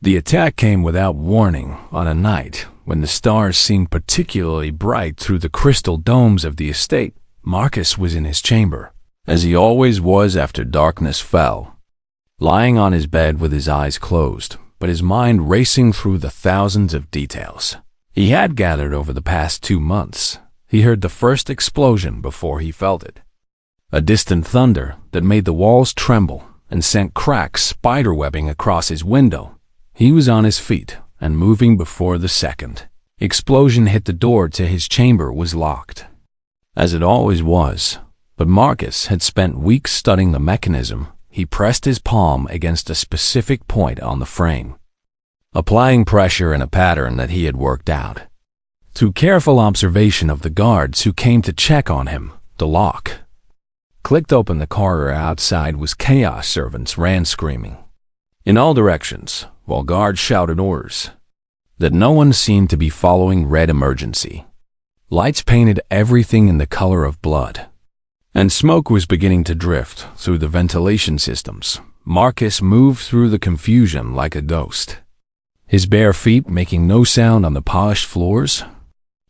The attack came without warning on a night when the stars seemed particularly bright through the crystal domes of the estate. Marcus was in his chamber, as he always was after darkness fell, lying on his bed with his eyes closed, but his mind racing through the thousands of details he had gathered over the past 2 months. He heard the first explosion before he felt it. A distant thunder that made the walls tremble and sent cracks spiderwebbing across his window. He was on his feet and moving before the second explosion hit. The door to his chamber was locked, as it always was, but Marcus had spent weeks studying the mechanism. He pressed his palm against a specific point on the frame, applying pressure in a pattern that he had worked out. Through careful observation of the guards who came to check on him, the lock clicked open. The corridor outside was chaos. Servants ran screaming in all directions, while guards shouted orders that no one seemed to be following. Red emergency lights painted everything in the color of blood, and smoke was beginning to drift through the ventilation systems. Marcus moved through the confusion like a ghost, his bare feet making no sound on the polished floors,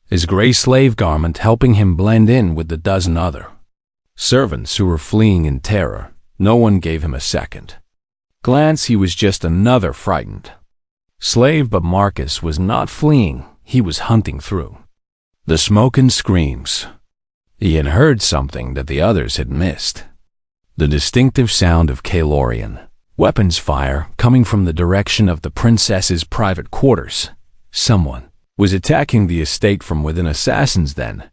his gray slave garment helping him blend in with the dozen other servants who were fleeing in terror. No one gave him a second glance. He was just another frightened slave, but Marcus was not fleeing. He was hunting through the smoke and screams. He had heard something that the others had missed. The distinctive sound of Kalorian weapons fire coming from the direction of the princess's private quarters. Someone was attacking the estate from within. Assassins then,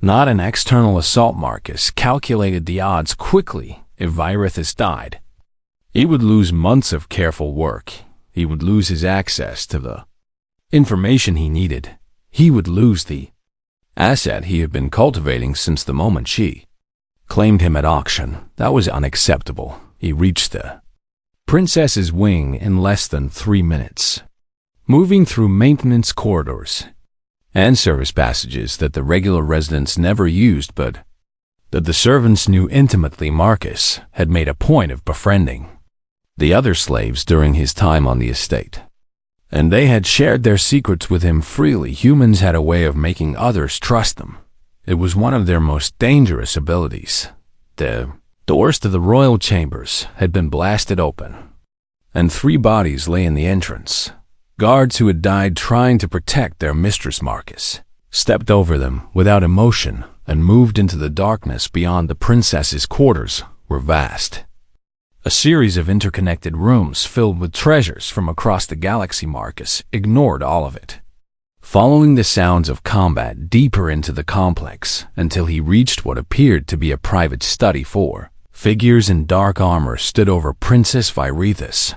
not an external assault. Marcus calculated the odds quickly. If Virithus died, he would lose months of careful work. He would lose his access to the information he needed. He would lose the asset he had been cultivating since the moment she claimed him at auction. That was unacceptable. He reached the princess's wing in less than 3 minutes, moving through maintenance corridors and service passages that the regular residents never used, but that the servants knew intimately. Marcus had made a point of befriending the other slaves during his time on the estate, and they had shared their secrets with him freely. Humans had a way of making others trust them. It was one of their most dangerous abilities. The doors to the royal chambers had been blasted open, and 3 bodies lay in the entrance. Guards who had died trying to protect their mistress. Marcus stepped over them without emotion and moved into the darkness beyond. The princess's quarters were vast, a series of interconnected rooms filled with treasures from across the galaxy. Marcus ignored all of it, following the sounds of combat deeper into the complex until he reached what appeared to be a private study. 4 figures in dark armor stood over Princess Virithus,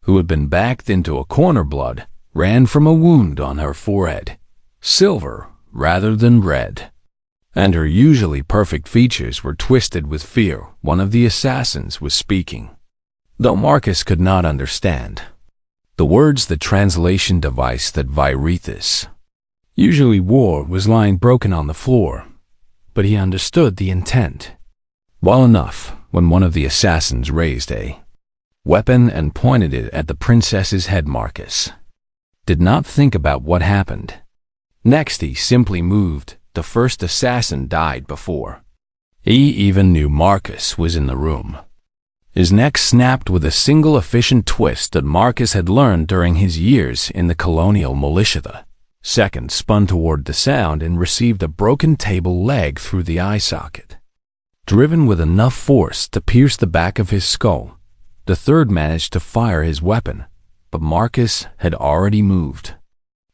who had been backed into a corner. Blood ran from a wound on her forehead, silver rather than red, and her usually perfect features were twisted with fear. One of the assassins was speaking, though Marcus could not understand the words. The translation device that Virithus usually wore was lying broken on the floor, but he understood the intent well enough when one of the assassins raised a weapon and pointed it at the princess's head. Marcus did not think about what happened next. He simply moved. The first assassin died before he even knew Marcus was in the room. His neck snapped with a single efficient twist that Marcus had learned during his years in the colonial militia. The second spun toward the sound and received a broken table leg through the eye socket, driven with enough force to pierce the back of his skull. The third managed to fire his weapon, but Marcus had already moved,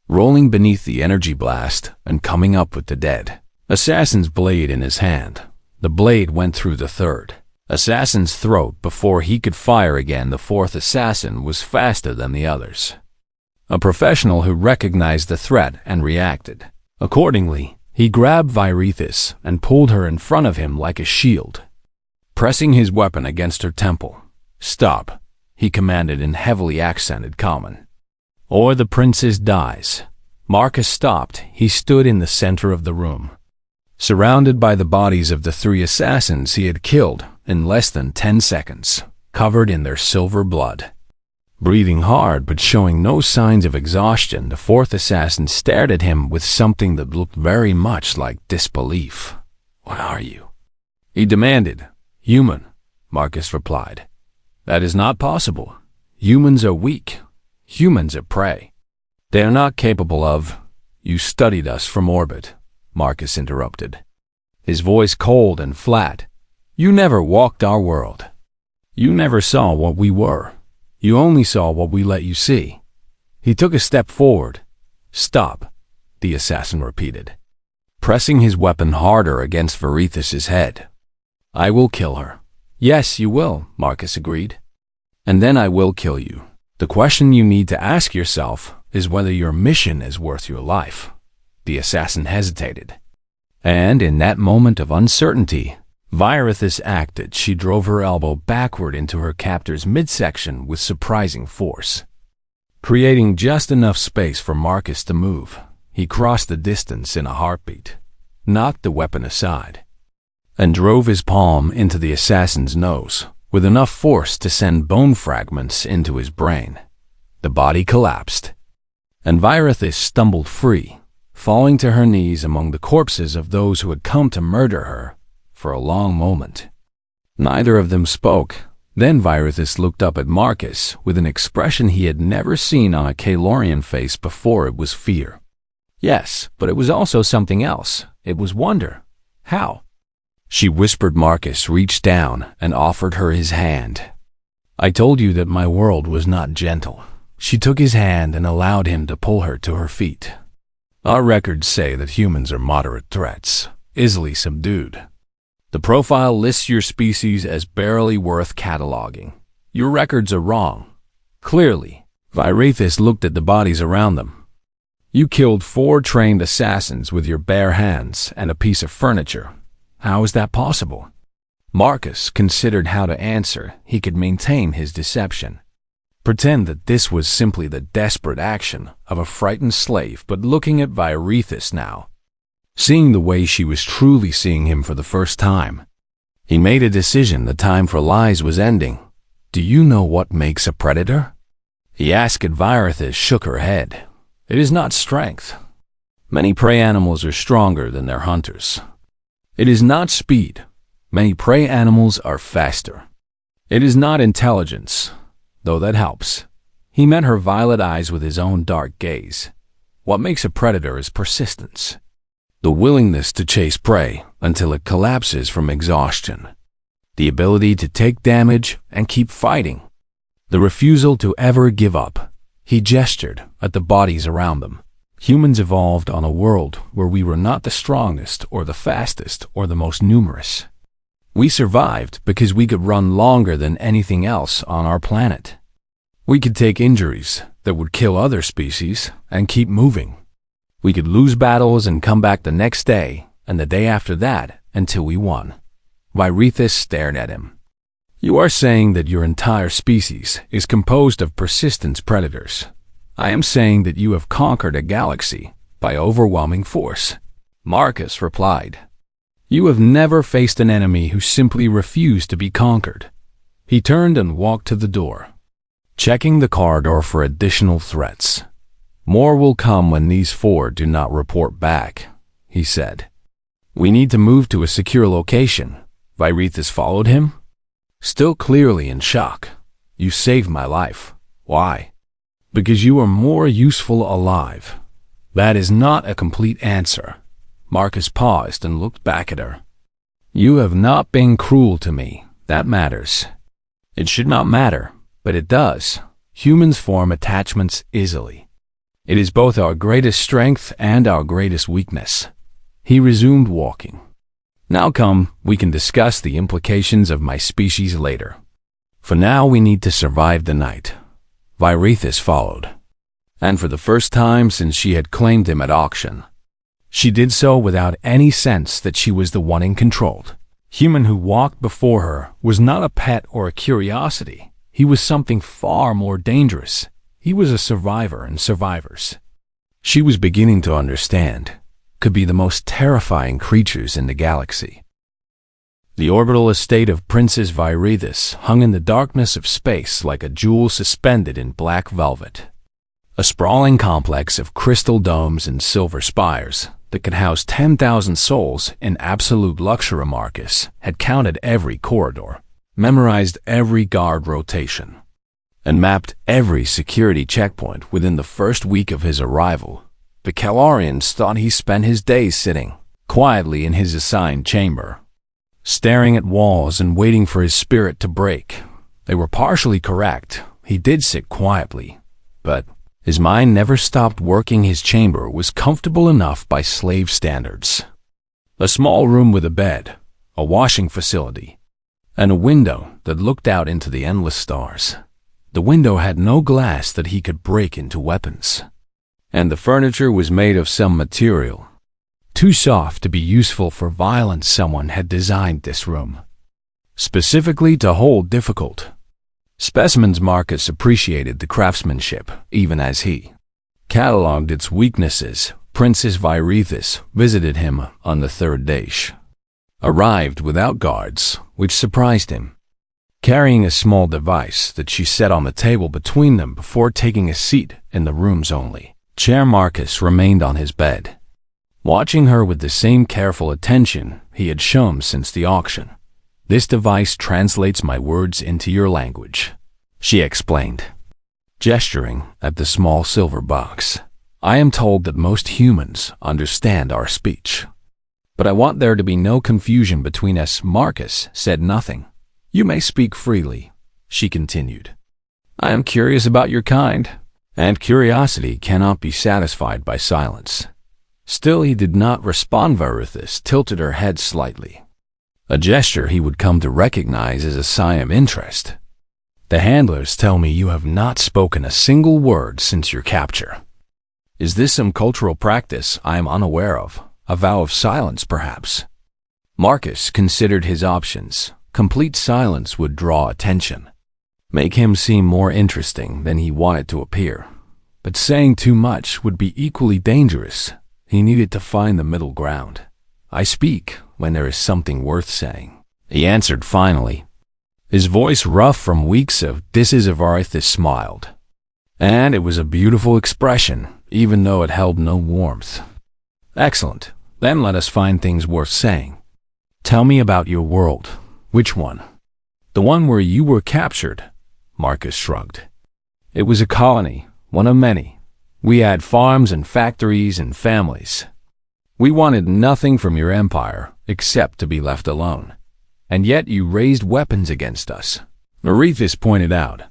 rolling beneath the energy blast and coming up with the dead assassin's blade in his hand. The blade went through the third assassin's throat before he could fire again. The fourth assassin was faster than the others, a professional who recognized the threat and reacted accordingly. He grabbed Virithus and pulled her in front of him like a shield, pressing his weapon against her temple. "Stop," he commanded in heavily accented common, "or the princess dies." Marcus stopped. He stood in the center of the room, surrounded by the bodies of the 3 assassins he had killed in less than 10 seconds, covered in their silver blood. Breathing hard but showing no signs of exhaustion, the fourth assassin stared at him with something that looked very much like disbelief. "What are you?" he demanded. "Human," Marcus replied. "That is not possible. Humans are weak. Humans are prey. They are not capable of—" "You studied us from orbit," Marcus interrupted, his voice cold and flat. "You never walked our world. You never saw what we were. You only saw what we let you see." He took a step forward. "Stop," the assassin repeated, pressing his weapon harder against Varithus's head. "I will kill her." "Yes, you will," Marcus agreed. "And then I will kill you. The question you need to ask yourself is whether your mission is worth your life." The assassin hesitated. And in that moment of uncertainty, Varithus acted. She drove her elbow backward into her captor's midsection with surprising force, creating just enough space for Marcus to move. He crossed the distance in a heartbeat, knocked the weapon aside, and drove his palm into the assassin's nose with enough force to send bone fragments into his brain. The body collapsed, and Varithus stumbled free, falling to her knees among the corpses of those who had come to murder her. For a long moment, neither of them spoke. Then Varithus looked up at Marcus with an expression he had never seen on a Kalorian face before. It was fear. Yes, but it was also something else. It was wonder. "How?" she whispered. Marcus reached down and offered her his hand. "I told you that my world was not gentle." She took his hand and allowed him to pull her to her feet. "Our records say that humans are moderate threats, easily subdued. The profile lists your species as barely worth cataloging. Your records are wrong. Clearly." Varithus looked at the bodies around them. "You killed 4 trained assassins with your bare hands and a piece of furniture. How is that possible?" Marcus considered how to answer. He could maintain his deception, pretend that this was simply the desperate action of a frightened slave, but looking at Varithus now, seeing the way she was truly seeing him for the first time, he made a decision. The time for lies was ending. "Do you know what makes a predator?" he asked. Varithus shook her head. "It is not strength. Many prey animals are stronger than their hunters. It is not speed. Many prey animals are faster. It is not intelligence, though that helps." He met her violet eyes with his own dark gaze. "What makes a predator is persistence. The willingness to chase prey until it collapses from exhaustion. The ability to take damage and keep fighting. The refusal to ever give up." He gestured at the bodies around them. "Humans evolved on a world where we were not the strongest or the fastest or the most numerous. We survived because we could run longer than anything else on our planet. We could take injuries that would kill other species and keep moving. We could lose battles and come back the next day and the day after that until we won." Varithus stared at him. "You are saying that your entire species is composed of persistent predators. I am saying that you have conquered a galaxy by overwhelming force." Marcus replied. "You have never faced an enemy who simply refused to be conquered." He turned and walked to the door, checking the corridor for additional threats. "More will come when these 4 do not report back," he said. "We need to move to a secure location." Varithus followed him, still clearly in shock. "You saved my life. Why?" "Because you are more useful alive." "That is not a complete answer." Marcus paused and looked back at her. "You have not been cruel to me. That matters." "It should not matter, but it does. Humans form attachments easily. It is both our greatest strength and our greatest weakness." He resumed walking. "Now come, we can discuss the implications of my species later. For now, we need to survive the night." Varithus followed, and for the first time since she had claimed him at auction, she did so without any sense that she was the one in control. Human who walked before her was not a pet or a curiosity. He was something far more dangerous. He was a survivor and survivors, she was beginning to understand, could be the most terrifying creatures in the galaxy. The orbital estate of Princess Virithis hung in the darkness of space like a jewel suspended in black velvet. A sprawling complex of crystal domes and silver spires that could house 10,000 souls in absolute luxury. Marcus had counted every corridor, memorized every guard rotation, and mapped every security checkpoint within the first week of his arrival. The Calorians thought he spent his days sitting quietly in his assigned chamber, staring at walls and waiting for his spirit to break. They were partially correct. He did sit quietly, but his mind never stopped working. His chamber was comfortable enough by slave standards. A small room with a bed, a washing facility, and a window that looked out into the endless stars. The window had no glass that he could break into weapons, and the furniture was made of some material too soft to be useful for violence. Someone had designed this room specifically to hold difficult specimens. Marcus appreciated the craftsmanship even as he cataloged its weaknesses. Princess Virithis visited him on the third day. She arrived without guards, which surprised him, carrying a small device that she set on the table between them before taking a seat in the room's only chair. Marcus remained on his bed, watching her with the same careful attention he had shown since the auction. "This device translates my words into your language," she explained, gesturing at the small silver box. "I am told that most humans understand our speech, but I want there to be no confusion between us." Marcus said nothing. "You may speak freely," she continued. "I am curious about your kind, and curiosity cannot be satisfied by silence." Still he did not respond. Virithis tilted her head slightly, a gesture he would come to recognize as a sign of interest. "The handlers tell me you have not spoken a single word since your capture. Is this some cultural practice I am unaware of? A vow of silence, perhaps?" Marcus considered his options. Complete silence would draw attention, make him seem more interesting than he wanted to appear. But saying too much would be equally dangerous. He needed to find the middle ground. "I speak when there is something worth saying," he answered finally. His voice, rough from weeks of Virithis, smiled, and it was a beautiful expression, even though it held no warmth. "Excellent. Then let us find things worth saying. Tell me about your world." "Which one?" "The one where you were captured." Marcus shrugged. "It was a colony, one of many. We had farms and factories and families. We wanted nothing from your empire except to be left alone. And yet you raised weapons against us." Virithis pointed out.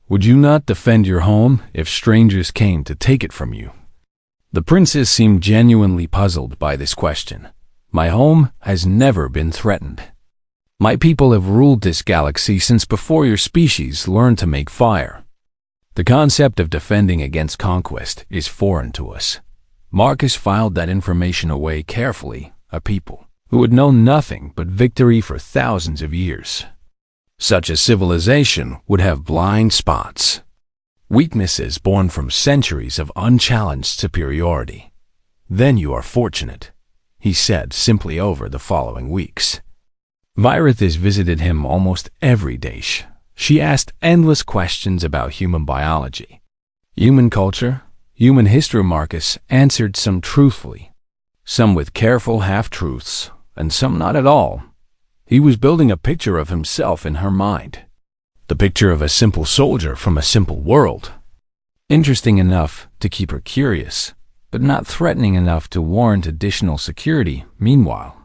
"Would you not defend your home if strangers came to take it from you?" The princess seemed genuinely puzzled by this question. "My home has never been threatened. My people have ruled this galaxy since before your species learned to make fire. The concept of defending against conquest is foreign to us." Marcus filed that information away carefully. A people who had known nothing but victory for thousands of years. Such a civilization would have blind spots, weaknesses born from centuries of unchallenged superiority. "Then you are fortunate," he said simply. Over the following weeks, Virithis visited him almost every day. She asked endless questions about human biology, human culture, human history. Marcus answered some truthfully, some with careful half-truths, and some not at all. He was building a picture of himself in her mind, the picture of a simple soldier from a simple world. Interesting enough to keep her curious, but not threatening enough to warrant additional security. Meanwhile,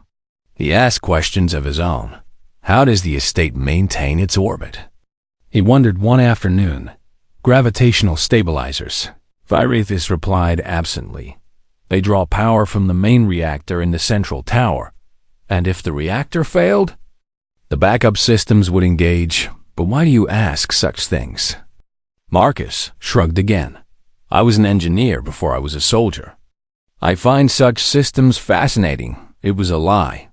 he asked questions of his own. How does the estate maintain its orbit? He wondered one afternoon. Gravitational stabilizers. Virithis replied absently. They draw power from the main reactor in the central tower, and if the reactor failed, the backup systems would engage. But why do you ask such things? Marcus shrugged again. I was an engineer before I was a soldier. I find such systems fascinating. It was a lie.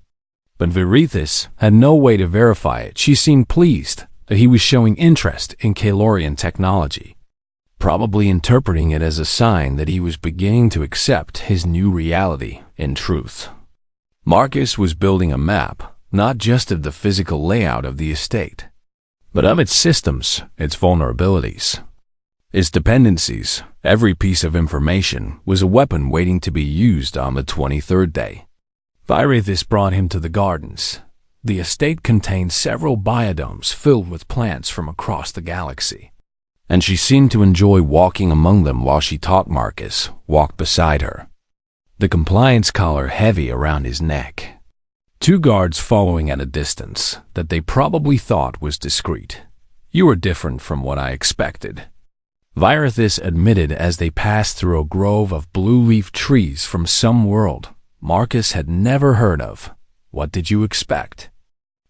But Virithis had no way to verify it. She seemed pleased that he was showing interest in Calorian technology, probably interpreting it as a sign that he was beginning to accept his new reality in truth. Marcus was building a map, not just of the physical layout of the estate, but of its systems, its vulnerabilities, its dependencies. Every piece of information was a weapon waiting to be used on the 23rd day. Virithis brought him to the gardens. The estate contained several biodomes filled with plants from across the galaxy, and she seemed to enjoy walking among them while she taught Marcus walk beside her, the compliance collar heavy around his neck. 2 guards following at a distance that they probably thought was discreet. "You are different from what I expected," Virithis admitted as they passed through a grove of blue-leaf trees from some world Marcus had never heard of. "What did you expect?"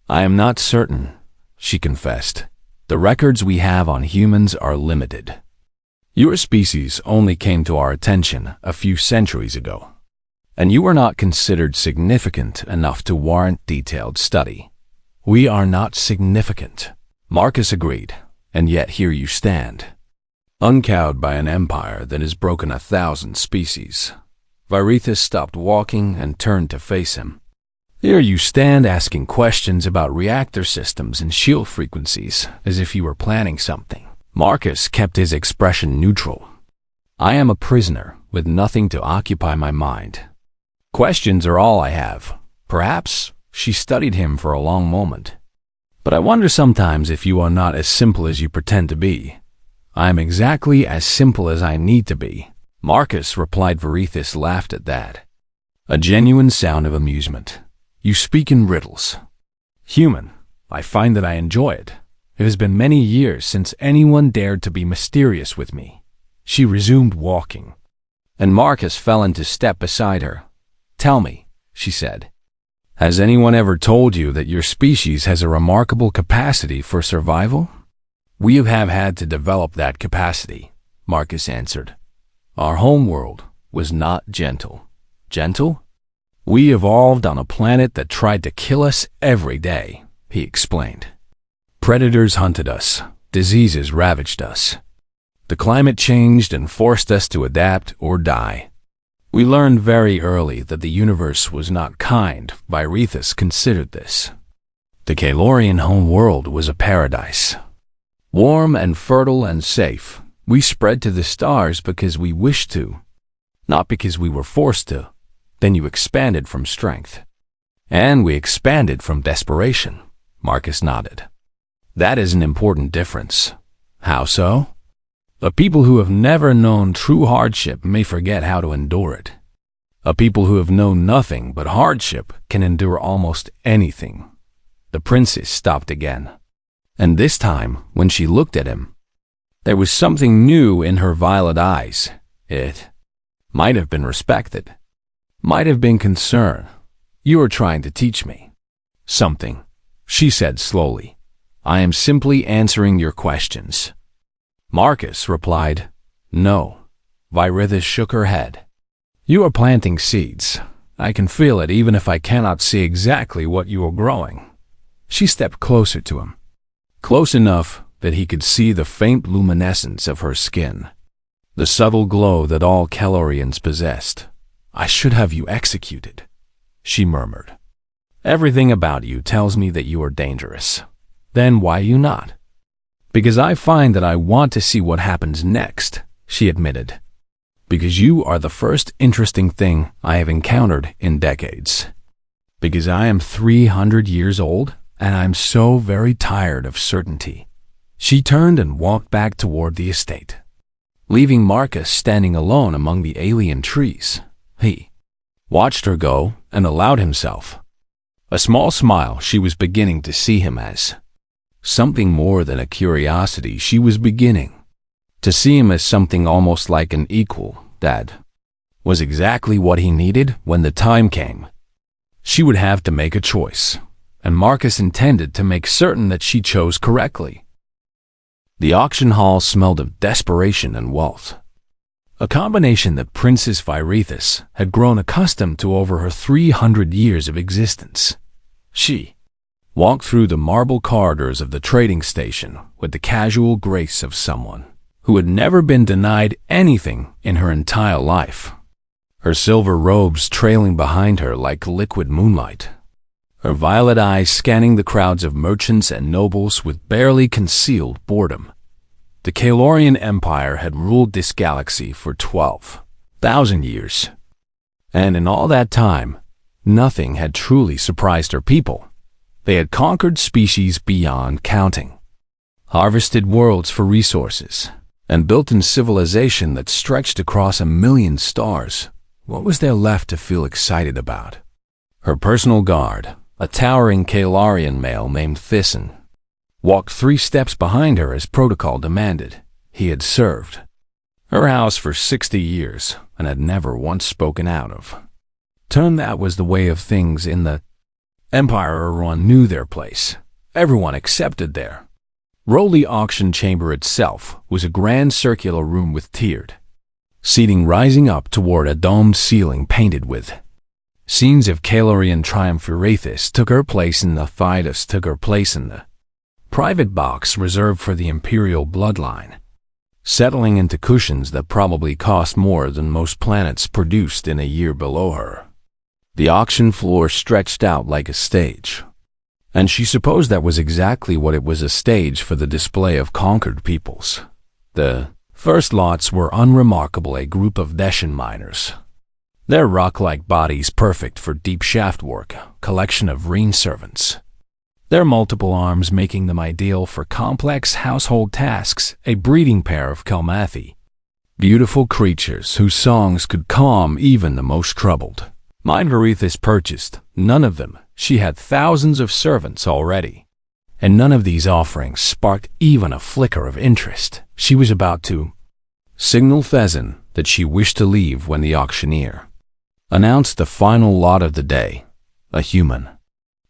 "I am not certain," she confessed. "The records we have on humans are limited. Your species only came to our attention a few centuries ago, and you were not considered significant enough to warrant detailed study." "We are not significant," Marcus agreed, "and yet here you stand, uncowed by an empire that has broken 1,000 species." Virithis stopped walking and turned to face him. "Here you stand asking questions about reactor systems and shield frequencies as if you were planning something." Marcus kept his expression neutral. "I am a prisoner with nothing to occupy my mind. Questions are all I have." Perhaps she studied him for a long moment. "But I wonder sometimes if you are not as simple as you pretend to be." "I am exactly as simple as I need to be," Marcus replied. Virithis laughed at that, a genuine sound of amusement. "You speak in riddles." "Human, I find that I enjoy it. It has been many years since anyone dared to be mysterious with me." She resumed walking, and Marcus fell into step beside her. "Tell me," she said, "has anyone ever told you that your species has a remarkable capacity for survival?" "We have had to develop that capacity," Marcus answered. "Our homeworld was not gentle." "Gentle?" "We evolved on a planet that tried to kill us every day," he explained. "Predators hunted us, diseases ravaged us. The climate changed and forced us to adapt or die. We learned very early that the universe was not kind." Virithis considered this. "The Kalorian homeworld was a paradise, warm and fertile and safe. We spread to the stars because we wished to, not because we were forced to." "Then you expanded from strength." "And we expanded from desperation," Marcus nodded. "That is an important difference." "How so?" "A people who have never known true hardship may forget how to endure it. A people who have known nothing but hardship can endure almost anything." The princess stopped again, and this time, when she looked at him, there was something new in her violet eyes. It might have been respected, might have been concern. "You are trying to teach me something," she said slowly. "I am simply answering your questions." Marcus replied, "No." Virithis shook her head. "You are planting seeds. I can feel it even if I cannot see exactly what you are growing." She stepped closer to him, close enough that he could see the faint luminescence of her skin, the subtle glow that all Kalorians possessed. "I should have you executed," she murmured. "Everything about you tells me that you are dangerous." "Then why you not?" "Because I find that I want to see what happens next," she admitted. "Because you are the first interesting thing I have encountered in decades. Because I am 300 years old, and I'm so very tired of certainty." She turned and walked back toward the estate, leaving Marcus standing alone among the alien trees. He watched her go and allowed himself a small smile. She was beginning to see him as something more than a curiosity. She was beginning to see him as something almost like an equal. That was exactly what he needed when the time came. She would have to make a choice, and Marcus intended to make certain that she chose correctly. The auction hall smelled of desperation and wealth, a combination that Princess Virithis had grown accustomed to over her 300 years of existence. She walked through the marble corridors of the trading station with the casual grace of someone who had never been denied anything in her entire life, her silver robes trailing behind her like liquid moonlight. her violet eyes scanning the crowds of merchants and nobles with barely concealed boredom. The Kalorian Empire had ruled this galaxy for 12,000 years, and in all that time, nothing had truly surprised her people. They had conquered species beyond counting, harvested worlds for resources, and built a civilization that stretched across 1,000,000 stars. What was there left to feel excited about? Her personal guard, a towering Kalorian male named Thyssen, walked 3 steps behind her as protocol demanded. He had served her house for 60 years and had never once spoken out of turn. That was the way of things in the Empire. Everyone knew their place. Everyone accepted their role. The auction chamber itself was a grand circular room with tiered seating rising up toward a domed ceiling painted with scenes of Kalorian triumph. Erathis took her place in the Thydus took her place in the private box reserved for the Imperial bloodline, settling into cushions that probably cost more than most planets produced in a year below her. The auction floor stretched out like a stage, and she supposed that was exactly what it was, a stage for the display of conquered peoples. The first lots were unremarkable, a group of Deshan miners, their rock-like bodies perfect for deep shaft work, a collection of Reen servants, their multiple arms making them ideal for complex household tasks, a breeding pair of Kalmathi, beautiful creatures whose songs could calm even the most troubled. Mind Verithis purchased none of them. She had thousands of servants already, and none of these offerings sparked even a flicker of interest. She was about to signal Thezin that she wished to leave when the auctioneer announced the final lot of the day. A human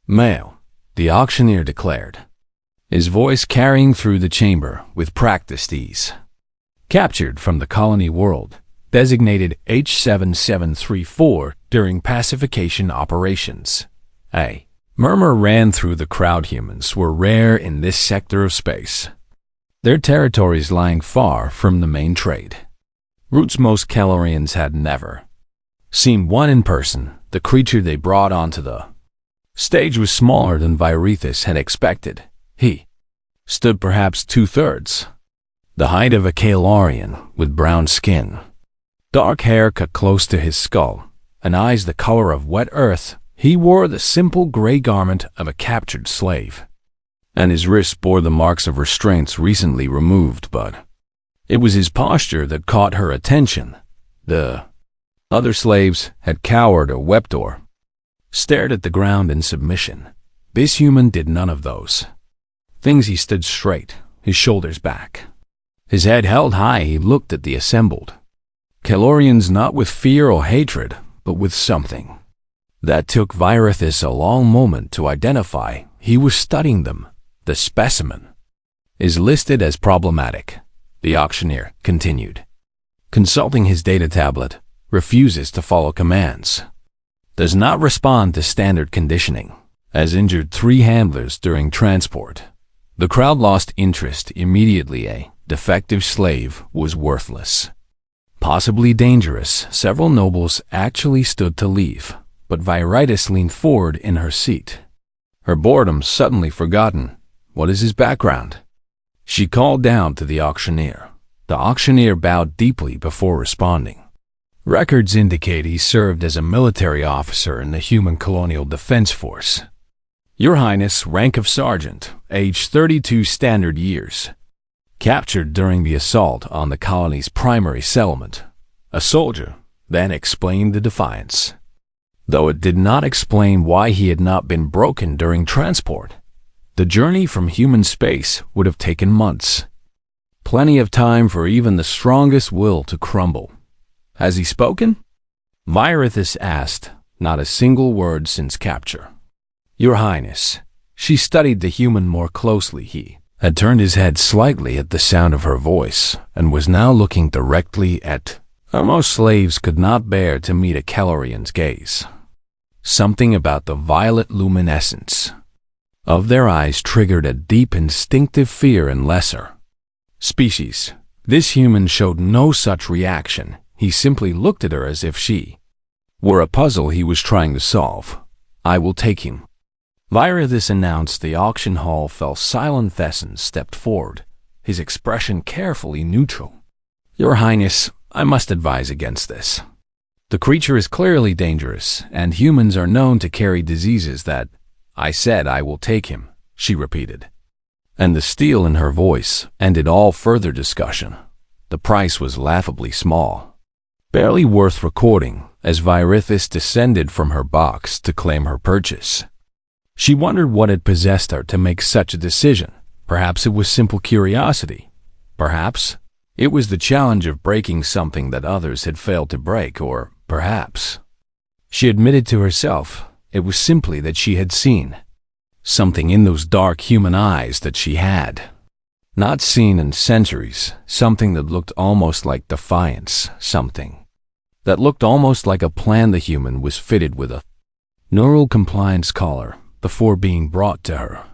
male, the auctioneer declared, his voice carrying through the chamber with practiced ease. Captured from the colony world, designated H7734 during pacification operations. A murmur ran through the crowd. Humans were rare in this sector of space, their territories lying far from the main trade routes. Most Kalorians had never seen one in person. The creature they brought onto the stage was smaller than Virithis had expected. He stood perhaps 2/3 the height of a Kalorian, with brown skin, dark hair cut close to his skull, and eyes the color of wet earth. He wore the simple gray garment of a captured slave, and his wrists bore the marks of restraints recently removed, but it was his posture that caught her attention. The other slaves had cowered or wept or stared at the ground in submission. This human did none of those things. He stood straight, his shoulders back, his head held high. He looked at the assembled Kalorians not with fear or hatred, but with something that took Virithis a long moment to identify. He was studying them. The specimen is listed as problematic, the auctioneer continued, consulting his data tablet. Refuses to follow commands, does not respond to standard conditioning, has injured 3 handlers during transport. The crowd lost interest immediately. A defective slave was worthless, possibly dangerous. Several nobles actually stood to leave, but Viritis leaned forward in her seat, her boredom suddenly forgotten. What is his background? She called down to the auctioneer. The auctioneer bowed deeply before responding. Records indicate he served as a military officer in the Human Colonial Defense Force. Your Highness, rank of sergeant, age 32 standard years. Captured during the assault on the colony's primary settlement. A soldier then explained the defiance, though it did not explain why he had not been broken during transport. The journey from human space would have taken months. Plenty of time for even the strongest will to crumble. Has he spoken? Virithis asked, not a single word since capture. Your Highness. She studied the human more closely. He had turned his head slightly at the sound of her voice and was now looking directly at her. Most slaves could not bear to meet a Kalorian's gaze. Something about the violet luminescence of their eyes triggered a deep instinctive fear in lesser species. This human showed no such reaction. He simply looked at her as if she were a puzzle he was trying to solve. I will take him. Via this announced the auction hall fell silent. Thesson stepped forward, his expression carefully neutral. Your Highness, I must advise against this. The creature is clearly dangerous, and humans are known to carry diseases that— I said I will take him, she repeated. And the steel in her voice ended all further discussion. The price was laughably small. Barely worth recording, as Virithis descended from her box to claim her purchase. She wondered what had possessed her to make such a decision. Perhaps it was simple curiosity. Perhaps it was the challenge of breaking something that others had failed to break, or perhaps, she admitted to herself, it was simply that she had seen something in those dark human eyes that she had not seen in centuries, something that looked almost like defiance, something that looked almost like a plan the human was fitted with a neural compliance collar before being brought to her.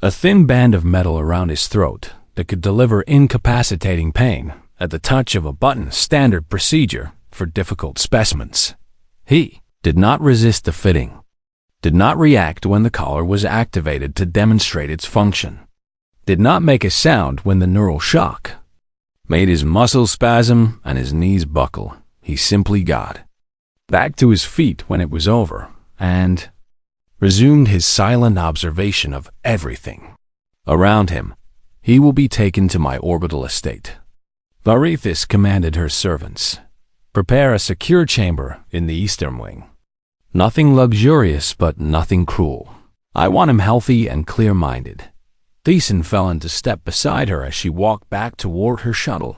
A thin band of metal around his throat that could deliver incapacitating pain at the touch of a button, standard procedure for difficult specimens. He did not resist the fitting, did not react when the collar was activated to demonstrate its function, did not make a sound when the neural shock made his muscles spasm and his knees buckle. He simply got back to his feet when it was over and resumed his silent observation of everything around him. He will be taken to my orbital estate. Virithis commanded her servants. Prepare a secure chamber in the eastern wing. Nothing luxurious, but nothing cruel. I want him healthy and clear-minded. Thesson fell into step beside her as she walked back toward her shuttle.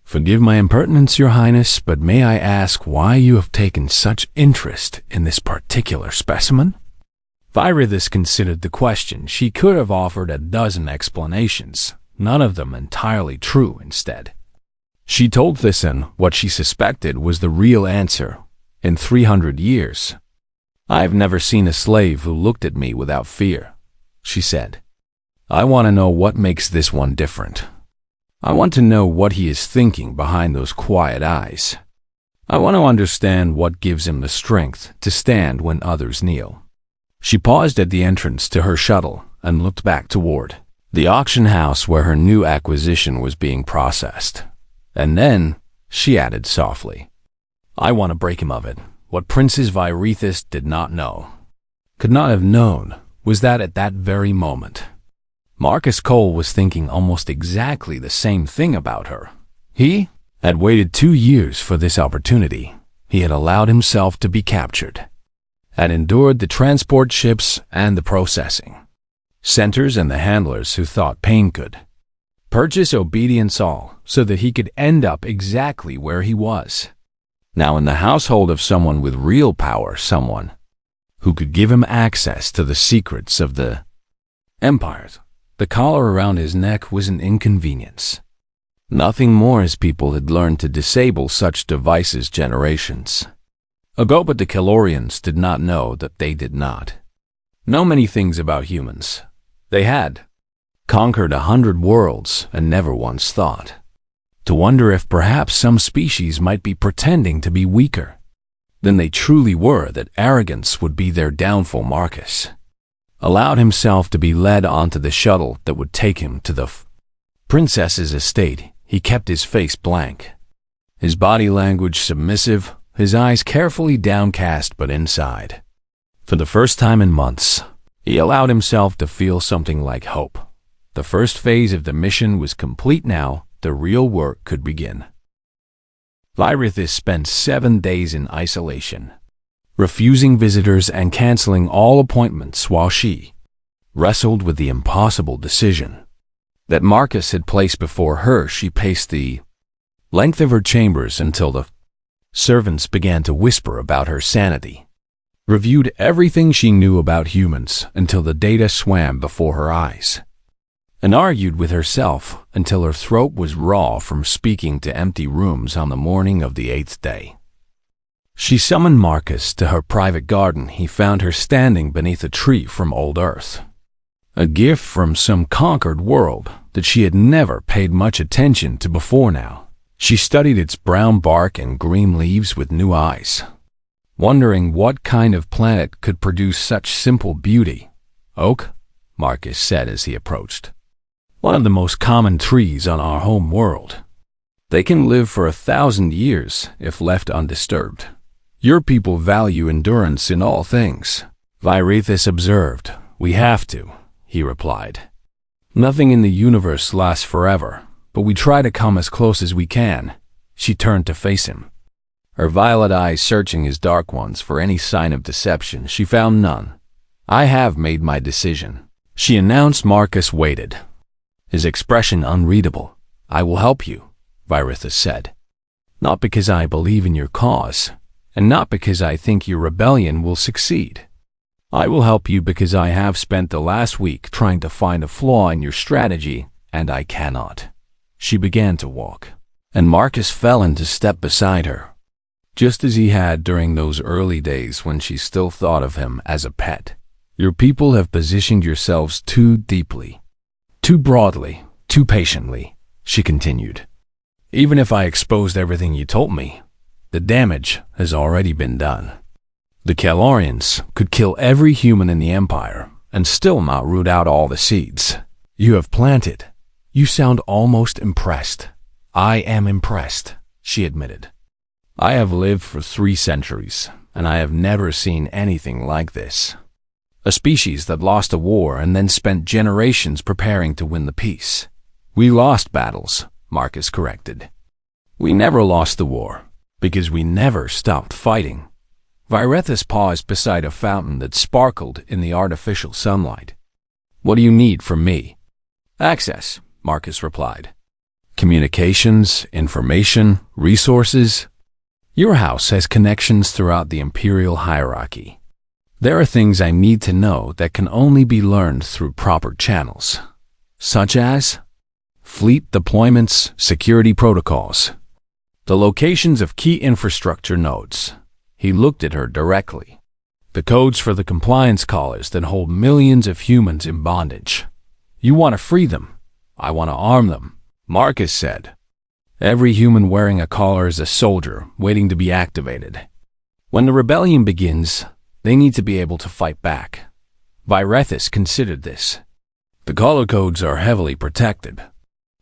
Forgive my impertinence, Your Highness, but may I ask why you have taken such interest in this particular specimen? Virithis considered the question. She could have offered a dozen explanations, none of them entirely true. Instead, she told Thesson what she suspected was the real answer. In 300 years, I've never seen a slave who looked at me without fear, she said. I want to know what makes this one different. I want to know what he is thinking behind those quiet eyes. I want to understand what gives him the strength to stand when others kneel. She paused at the entrance to her shuttle and looked back toward the auction house where her new acquisition was being processed. And then she added softly, I want to break him of it. What Princess Virithis did not know, could not have known, was that at that very moment, Marcus Cole was thinking almost exactly the same thing about her. He had waited 2 years for this opportunity. He had allowed himself to be captured, had endured the transport ships and the processing centers and the handlers who thought pain could purchase obedience, all so that he could end up exactly where he was. Now in the household of someone with real power, someone who could give him access to the secrets of the empires. The collar around his neck was an inconvenience. Nothing more, as people had learned to disable such devices generations ago, but the Calorians did not know that they did not know many things about humans. They had conquered 100 worlds and never once thought to wonder if perhaps some species might be pretending to be weaker than they truly were, that arrogance would be their downfall. Marcus allowed himself to be led onto the shuttle that would take him to the princess's estate. He kept his face blank, his body language submissive, his eyes carefully downcast, but inside, for the first time in months, he allowed himself to feel something like hope. The first phase of the mission was complete. Now the real work could begin. Virithis spent 7 days in isolation, refusing visitors and canceling all appointments while she wrestled with the impossible decision that Marcus had placed before her. She paced the length of her chambers until the servants began to whisper about her sanity, reviewed everything she knew about humans until the data swam before her eyes, and argued with herself until her throat was raw from speaking to empty rooms. On the morning of the 8th day, she summoned Marcus to her private garden. He found her standing beneath a tree from old Earth, a gift from some conquered world that she had never paid much attention to before. Now she studied its brown bark and green leaves with new eyes, wondering what kind of planet could produce such simple beauty. Oak, Marcus said as he approached. One of the most common trees on our home world. They can live for 1,000 years if left undisturbed. Your people value endurance in all things, Virithus observed. We have to, he replied. Nothing in the universe lasts forever, but we try to come as close as we can. She turned to face him. Her violet eyes searching his dark ones for any sign of deception. She found none. I have made my decision, she announced. Marcus waited, his expression unreadable. I will help you, Virithus said. Not because I believe in your cause, and not because I think your rebellion will succeed. I will help you because I have spent the last week trying to find a flaw in your strategy, and I cannot. She began to walk, and Marcus fell into step beside her, just as he had during those early days when she still thought of him as a pet. Your people have positioned yourselves too deeply, too broadly, too patiently, she continued. Even if I exposed everything you told me, the damage has already been done. The Calorians could kill every human in the Empire and still not root out all the seeds you have planted. You sound almost impressed. I am impressed, she admitted. I have lived for 3 centuries, and I have never seen anything like this. A species that lost a war and then spent generations preparing to win the peace. We lost battles, Marcus corrected. We never lost the war, because we never stopped fighting. Virithus paused beside a fountain that sparkled in the artificial sunlight. What do you need from me? Access, Marcus replied. Communications, information, resources. Your house has connections throughout the imperial hierarchy. There are things I need to know that can only be learned through proper channels, such as fleet deployments, security protocols, the locations of key infrastructure nodes. He looked at her directly. The codes for the compliance collars that hold millions of humans in bondage. You want to free them. I want to arm them, Marcus said. Every human wearing a collar is a soldier waiting to be activated. When the rebellion begins, they need to be able to fight back. Virithus considered this. The collar codes are heavily protected.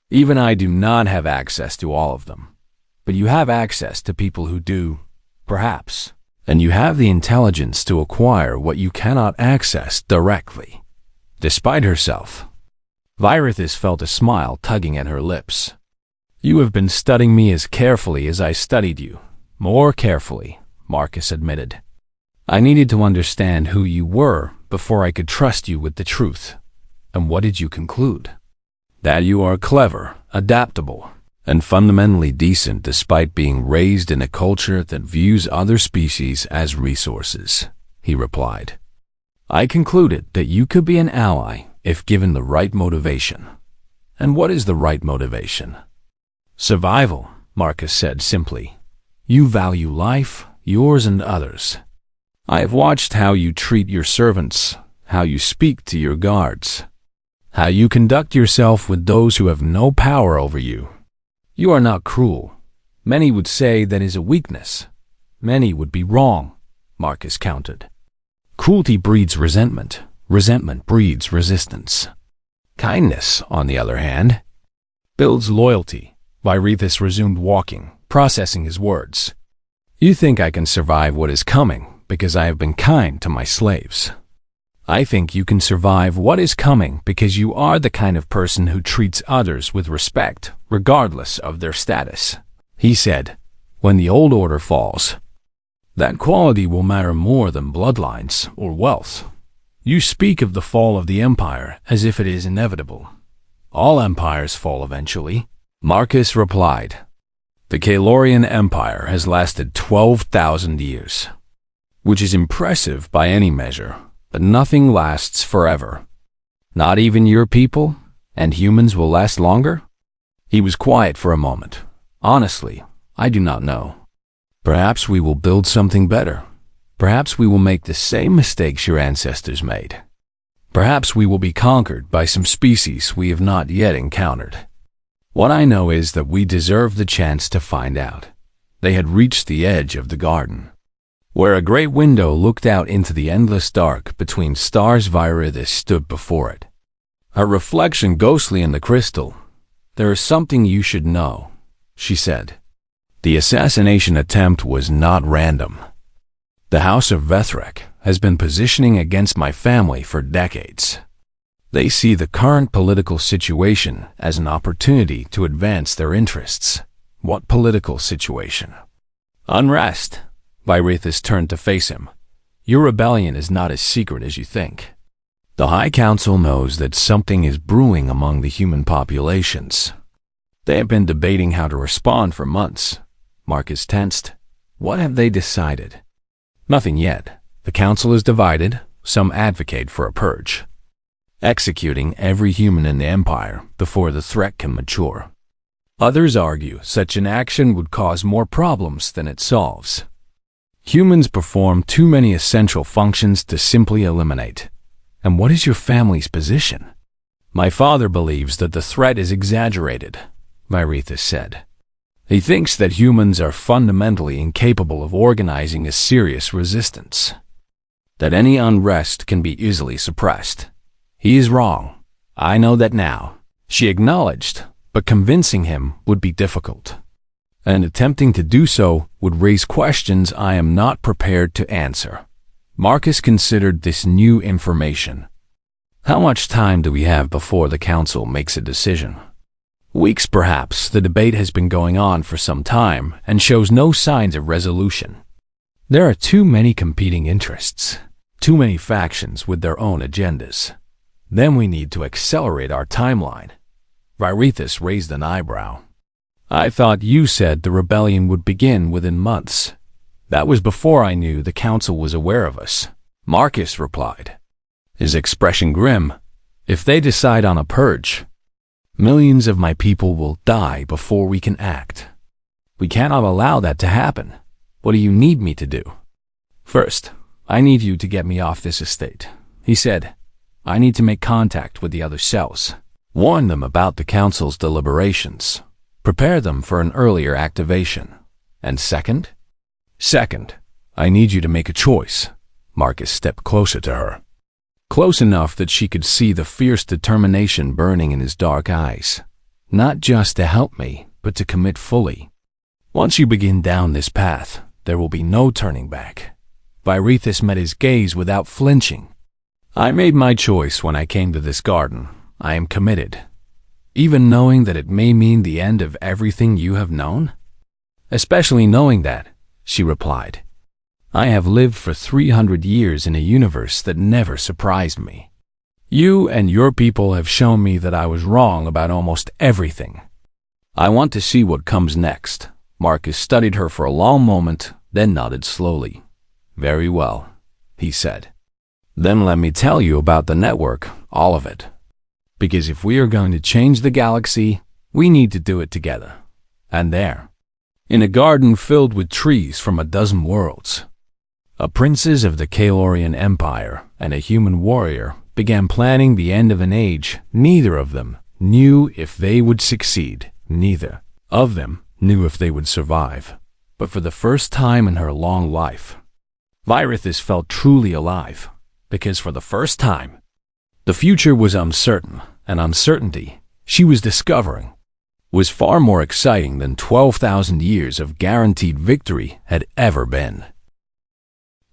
Even I do not have access to all of them. But you have access to people who do, perhaps. And you have the intelligence to acquire what you cannot access directly. Despite herself, Virithus felt a smile tugging at her lips. You have been studying me as carefully as I studied you. More carefully, Marcus admitted. I needed to understand who you were before I could trust you with the truth. And what did you conclude? That you are clever, adaptable, and fundamentally decent despite being raised in a culture that views other species as resources, he replied. I concluded that you could be an ally if given the right motivation. And what is the right motivation? Survival, Marcus said simply. You value life, yours and others. I have watched how you treat your servants, how you speak to your guards, how you conduct yourself with those who have no power over you. You are not cruel. Many would say that is a weakness. Many would be wrong, Marcus countered. Cruelty breeds resentment. Resentment breeds resistance. Kindness, on the other hand, builds loyalty. Virithus resumed walking, processing his words. You think I can survive what is coming because I have been kind to my slaves. I think you can survive what is coming because you are the kind of person who treats others with respect, regardless of their status. He said, when the old order falls, that quality will matter more than bloodlines or wealth. You speak of the fall of the empire as if it is inevitable. All empires fall eventually, Marcus replied. The Calorian Empire has lasted 12,000 years, which is impressive by any measure, but nothing lasts forever. Not even your people, and humans will last longer? He was quiet for a moment. Honestly, I do not know. Perhaps we will build something better. Perhaps we will make the same mistakes your ancestors made. Perhaps we will be conquered by some species we have not yet encountered. What I know is that we deserve the chance to find out. They had reached the edge of the garden. Where a great window looked out into the endless dark between stars, Virithis stood before it. Her reflection ghostly in the crystal. "There is something you should know," she said. "The assassination attempt was not random. The House of Vethrek has been positioning against my family for decades. They see the current political situation as an opportunity to advance their interests." "What political situation?" "Unrest." Virithis turned to face him. "Your rebellion is not as secret as you think. The High Council knows that something is brewing among the human populations. They have been debating how to respond for months." Marcus tensed. "What have they decided?" "Nothing yet. The council is divided. Some advocate for a purge, executing every human in the empire before the threat can mature. Others argue such an action would cause more problems than it solves. Humans perform too many essential functions to simply eliminate." "And what is your family's position?" "My father believes that the threat is exaggerated," Virithis said. "He thinks that humans are fundamentally incapable of organizing a serious resistance, that any unrest can be easily suppressed. He is wrong. I know that now," she acknowledged, "but convincing him would be difficult. And attempting to do so would raise questions I am not prepared to answer." Marcus considered this new information. "How much time do we have before the council makes a decision?" "Weeks, perhaps. The debate has been going on for some time and shows no signs of resolution. There are too many competing interests, too many factions with their own agendas. Then we need to accelerate our timeline." Virithis raised an eyebrow. "I thought you said the rebellion would begin within months." "That was before I knew the council was aware of us," Marcus replied, his expression grim. "If they decide on a purge, millions of my people will die before we can act. We cannot allow that to happen. What do you need me to do?" "First, I need you to get me off this estate," he said. "I need to make contact with the other cells. Warn them about the council's deliberations. Prepare them for an earlier activation. And second, I need you to make a choice." Marcus stepped closer to her, close enough that she could see the fierce determination burning in his dark eyes. "Not just to help me, but to commit fully. Once you begin down this path, there will be no turning back." Virithis met his gaze without flinching. "I made my choice when I came to this garden. I am committed, even knowing that it may mean the end of everything you have known." "Especially knowing that," she replied. "I have lived for 300 years in a universe that never surprised me. You and your people have shown me that I was wrong about almost everything. I want to see what comes next." Marcus studied her for a long moment, then nodded slowly. "Very well," he said. "Then let me tell you about the network, all of it. Because if we are going to change the galaxy, we need to do it together." And there, in a garden filled with trees from a dozen worlds, a princess of the Kalorian Empire and a human warrior began planning the end of an age neither of them knew if they would succeed. Neither of them knew if they would survive. But for the first time in her long life, Virithis felt truly alive, because for the first time, the future was uncertain, and uncertainty, she was discovering, was far more exciting than 12,000 years of guaranteed victory had ever been.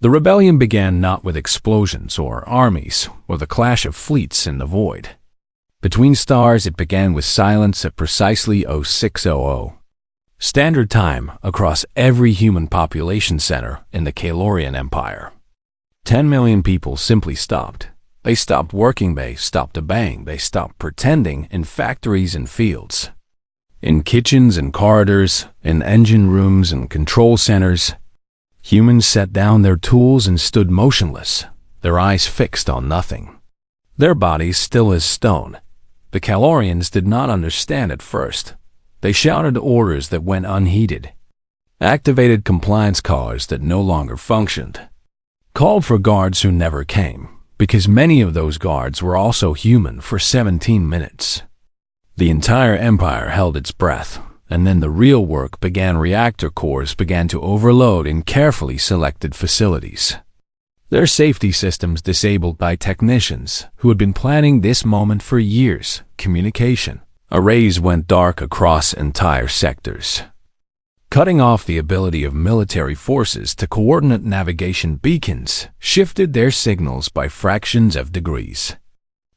The rebellion began not with explosions or armies or the clash of fleets in the void. Between stars, it began with silence at precisely 0600 Standard Time across every human population center in the Kalorian Empire. 10 million people simply stopped. They stopped working, they stopped obeying, they stopped pretending in factories and fields, in kitchens and corridors, in engine rooms and control centers. Humans set down their tools and stood motionless, their eyes fixed on nothing, their bodies still as stone. The Kalorians did not understand at first. They shouted orders that went unheeded, activated compliance cars that no longer functioned, called for guards who never came, because many of those guards were also human for 17 minutes. The entire empire held its breath, And then the real work began. Reactor cores began to overload in carefully selected facilities. Their safety systems disabled by technicians who had been planning this moment for years. Communication arrays went dark across entire sectors, cutting off the ability of military forces to coordinate. Navigation beacons shifted their signals by fractions of degrees,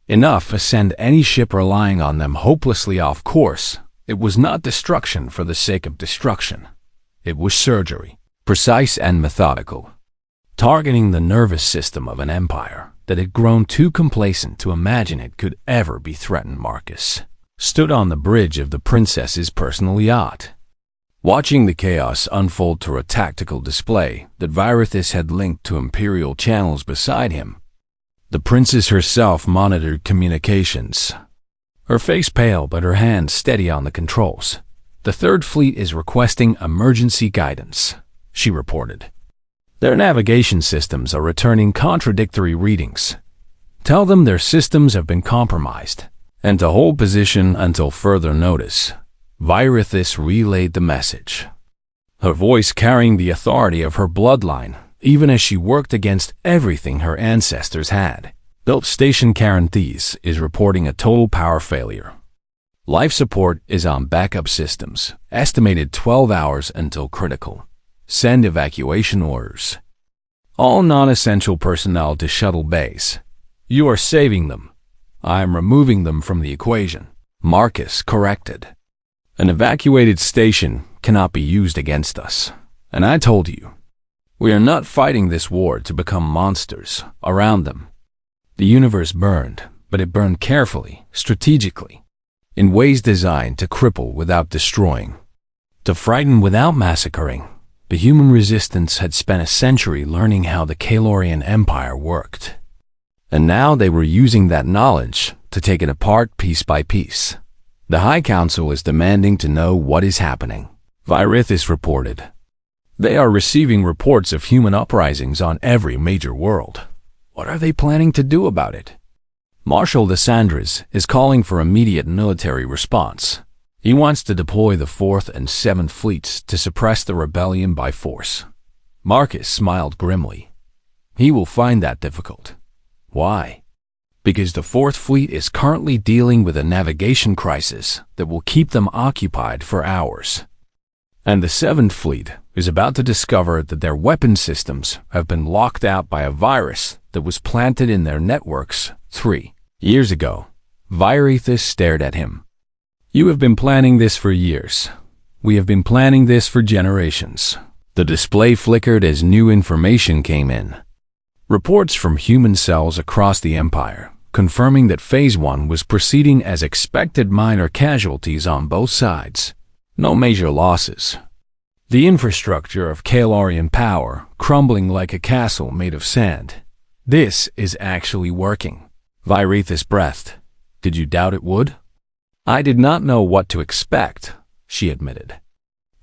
enough to send any ship relying on them hopelessly off course. It was not destruction for the sake of destruction. It was surgery, precise and methodical, targeting the nervous system of an empire that had grown too complacent to imagine it could ever be threatened. Marcus stood on the bridge of the princess's personal yacht, watching the chaos unfold through a tactical display that Virithis had linked to Imperial channels beside him. The princess herself monitored communications, her face pale but her hands steady on the controls. "The Third Fleet is requesting emergency guidance," she reported. "Their navigation systems are returning contradictory readings. Tell them their systems have been compromised and to hold position until further notice." Virithis relayed the message, her voice carrying the authority of her bloodline, even as she worked against everything her ancestors had built. "Station Caranthes is reporting a total power failure. Life support is on backup systems. Estimated 12 hours until critical. Send evacuation orders. All non-essential personnel to shuttle base. You are saving them. I am removing them from the equation," Marcus corrected. "An evacuated station cannot be used against us. And I told you, we are not fighting this war to become monsters around them." The universe burned, but it burned carefully, strategically, in ways designed to cripple without destroying, to frighten without massacring. The human resistance had spent a century learning how the Kalorian Empire worked, and now they were using that knowledge to take it apart piece by piece. "The High Council is demanding to know what is happening," Virithis reported. "They are receiving reports of human uprisings on every major world. What are they planning to do about it?" Marshal Lysandras is calling for immediate military response. He wants to deploy the 4th and 7th Fleets to suppress the rebellion by force. Marcus smiled grimly. "He will find that difficult." "Why?" "Because the 4th Fleet is currently dealing with a navigation crisis that will keep them occupied for hours. And the 7th Fleet is about to discover that their weapon systems have been locked out by a virus that was planted in their networks 3 years ago." Virithis stared at him. "You have been planning this for years. We have been planning this for generations." The display flickered as new information came in. Reports from human cells across the Empire, confirming that Phase 1 was proceeding as expected. Minor casualties on both sides. No major losses. The infrastructure of Kalorian power crumbling like a castle made of sand. "This is actually working." Virithis breathed. "Did you doubt it would?" "I did not know what to expect," she admitted.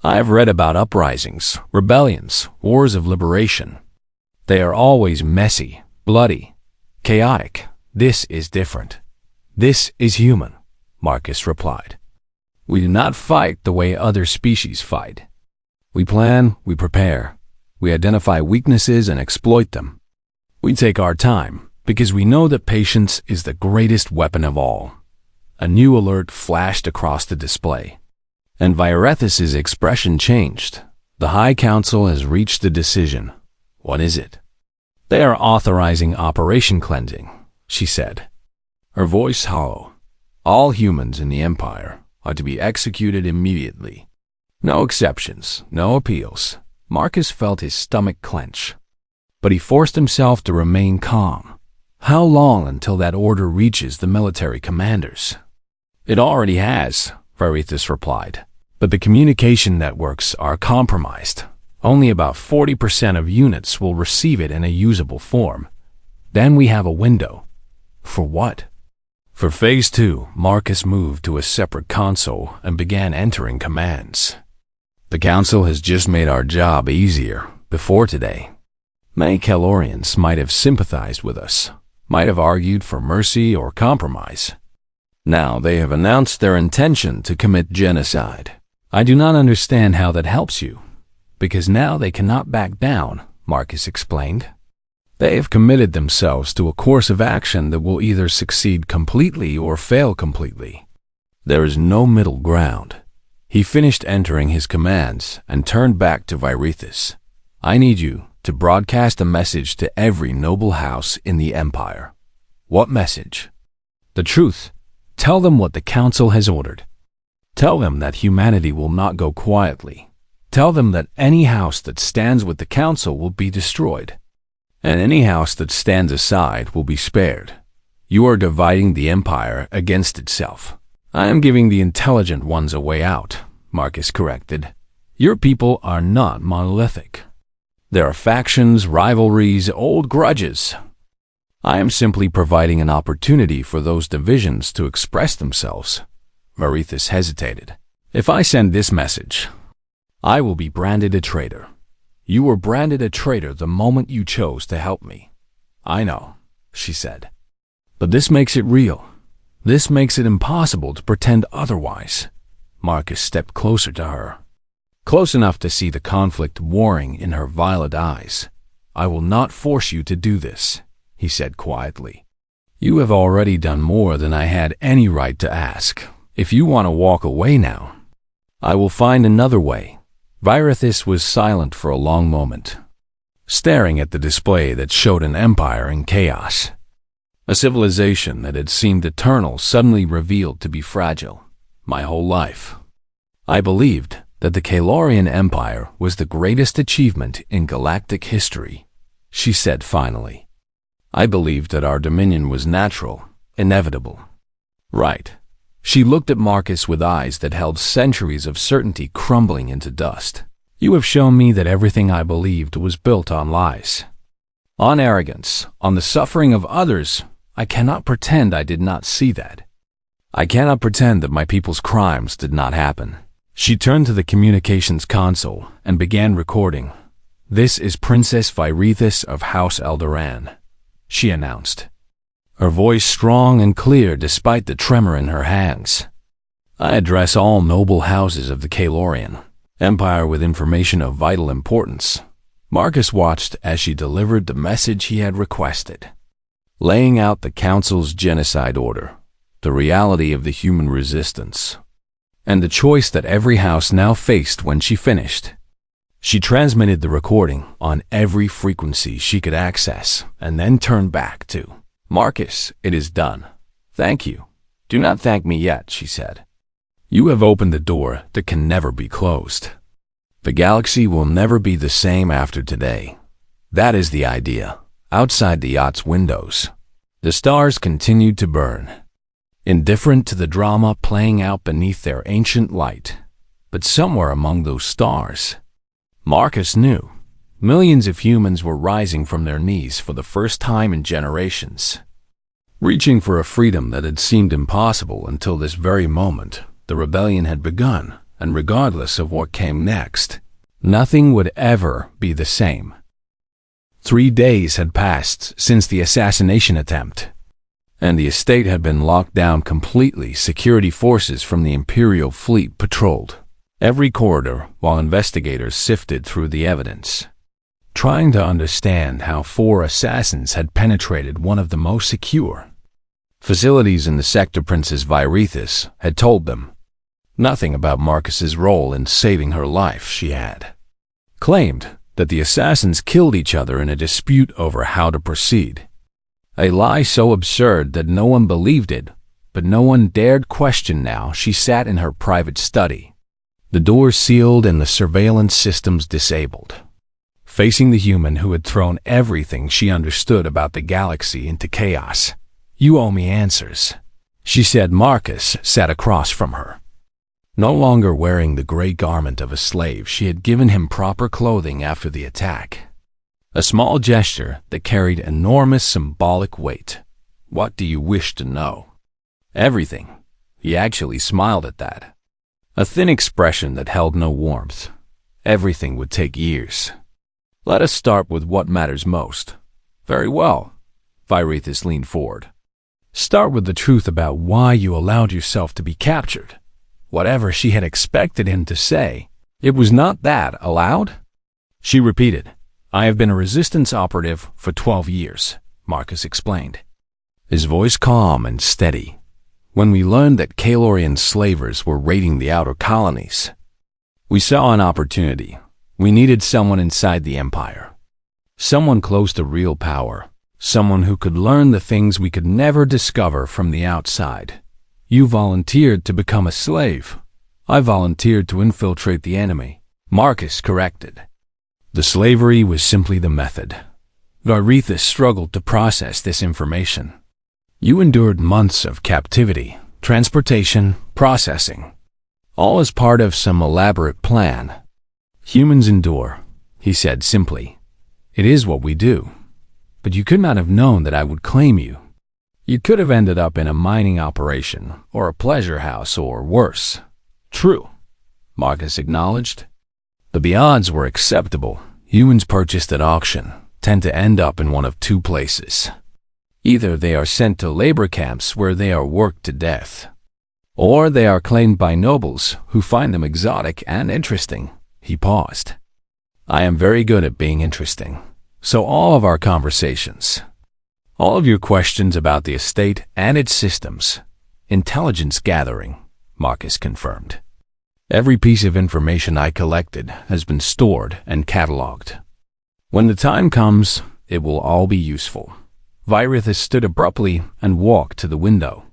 "I have read about uprisings, rebellions, wars of liberation. They are always messy, bloody, chaotic. This is different. This is human," Marcus replied. "We do not fight the way other species fight. We plan, we prepare, we identify weaknesses and exploit them. We take our time because we know that patience is the greatest weapon of all." A new alert flashed across the display, and Virithis' expression changed. "The High Council has reached a decision." "What is it?" "They are authorizing Operation Cleansing," she said, her voice hollow. "All humans in the Empire are to be executed immediately. No exceptions, no appeals." Marcus felt his stomach clench, but he forced himself to remain calm. How long until that order reaches the military commanders? "It already has," Virithis replied, "but the communication networks are compromised. Only about 40% of units will receive it in a usable form. Then we have a window." "For what?" "For Phase 2, Marcus moved to a separate console and began entering commands. The Council has just made our job easier before today. Many Kalorians might have sympathized with us, might have argued for mercy or compromise. Now they have announced their intention to commit genocide. I do not understand how that helps you, because now they cannot back down, Marcus explained. They have committed themselves to a course of action that will either succeed completely or fail completely. There is no middle ground. He finished entering his commands and turned back to Virithus. I need you to broadcast a message to every noble house in the Empire. What message? The truth. Tell them what the Council has ordered. Tell them that humanity will not go quietly. Tell them that any house that stands with the Council will be destroyed, and any house that stands aside will be spared. You are dividing the Empire against itself. I am giving the intelligent ones a way out, Marcus corrected. Your people are not monolithic. There are factions, rivalries, old grudges. I am simply providing an opportunity for those divisions to express themselves. Virithus hesitated. If I send this message, I will be branded a traitor. You were branded a traitor the moment you chose to help me. I know, she said. But this makes it real. This makes it impossible to pretend otherwise. Marcus stepped closer to her, close enough to see the conflict warring in her violet eyes. I will not force you to do this, he said quietly. You have already done more than I had any right to ask. If you want to walk away now, I will find another way. Virithus was silent for a long moment, staring at the display that showed an empire in chaos. A civilization that had seemed eternal suddenly revealed to be fragile. My whole life, I believed that the Kalorian Empire was the greatest achievement in galactic history, she said finally. I believed that our dominion was natural, inevitable. Right. She looked at Marcus with eyes that held centuries of certainty crumbling into dust. You have shown me that everything I believed was built on lies, on arrogance, on the suffering of others. I cannot pretend I did not see that. I cannot pretend that my people's crimes did not happen. She turned to the communications console and began recording. This is Princess Virithus of House Eldoran, she announced, her voice strong and clear despite the tremor in her hands. I address all noble houses of the Kalorian Empire with information of vital importance. Marcus watched as she delivered the message he had requested, laying out the Council's genocide order, the reality of the human resistance, and the choice that every house now faced when she finished. She transmitted the recording on every frequency she could access and then turned back to Marcus. It is done. Thank you. Do not thank me yet, she said. You have opened the door that can never be closed. The galaxy will never be the same after today. That is the idea. Outside the yacht's windows, the stars continued to burn, indifferent to the drama playing out beneath their ancient light. But somewhere among those stars, Marcus knew, millions of humans were rising from their knees for the first time in generations, reaching for a freedom that had seemed impossible until this very moment. The rebellion had begun, and regardless of what came next, nothing would ever be the same. 3 days had passed since the assassination attempt, and the estate had been locked down completely. Security forces from the Imperial fleet patrolled every corridor while investigators sifted through the evidence, trying to understand how 4 assassins had penetrated one of the most secure facilities in the sector. Princess Virithus had told them nothing about Marcus's role in saving her life. She had claimed that the assassins killed each other in a dispute over how to proceed. A lie so absurd that no one believed it, but no one dared question. Now she sat in her private study, the doors sealed and the surveillance systems disabled, facing the human who had thrown everything she understood about the galaxy into chaos. You owe me answers, she said. Marcus sat across from her, no longer wearing the gray garment of a slave. She had given him proper clothing after the attack, a small gesture that carried enormous symbolic weight. What do you wish to know? Everything. He actually smiled at that, a thin expression that held no warmth. Everything would take years. Let us start with what matters most. Very well. Virithus leaned forward. Start with the truth about why you allowed yourself to be captured. whatever she had expected him to say. "It was not that, aloud?" She repeated. "I have been a resistance operative for 12 years, Marcus explained, his voice calm and steady. "When we learned that Kalorian slavers were raiding the outer colonies, we saw an opportunity. We needed someone inside the Empire. Someone close to real power. Someone who could learn the things we could never discover from the outside. You volunteered to become a slave. I volunteered to infiltrate the enemy," Marcus corrected. The slavery was simply the method. Varithus struggled to process this information. "You endured months of captivity, transportation, processing, all as part of some elaborate plan." "Humans endure," he said simply. "It is what we do. But you could not have known that I would claim you. You could have ended up in a mining operation, or a pleasure house, or worse." "True," Marcus acknowledged. "But the odds were acceptable. Humans purchased at auction tend to end up in one of two places. Either they are sent to labor camps where they are worked to death, or they are claimed by nobles who find them exotic and interesting." He paused. "I am very good at being interesting. So all of our conversations, all of your questions about the estate and its systems, intelligence gathering," Marcus confirmed. "Every piece of information I collected has been stored and cataloged. When the time comes, it will all be useful." Varithus stood abruptly and walked to the window,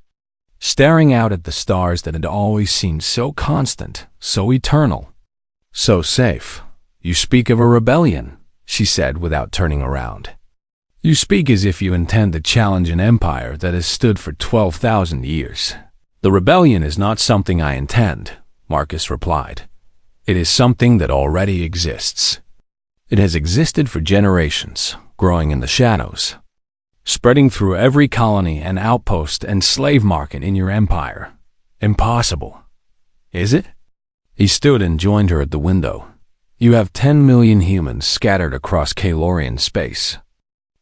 staring out at the stars that had always seemed so constant, so eternal, so safe. "You speak of a rebellion," she said without turning around. "You speak as if you intend to challenge an empire that has stood for 12,000 years. "The rebellion is not something I intend," Marcus replied. "It is something that already exists. It has existed for generations, growing in the shadows, spreading through every colony and outpost and slave market in your empire. Impossible. Is it?" He stood and joined her at the window. "You have 10 million humans scattered across Kalorian space,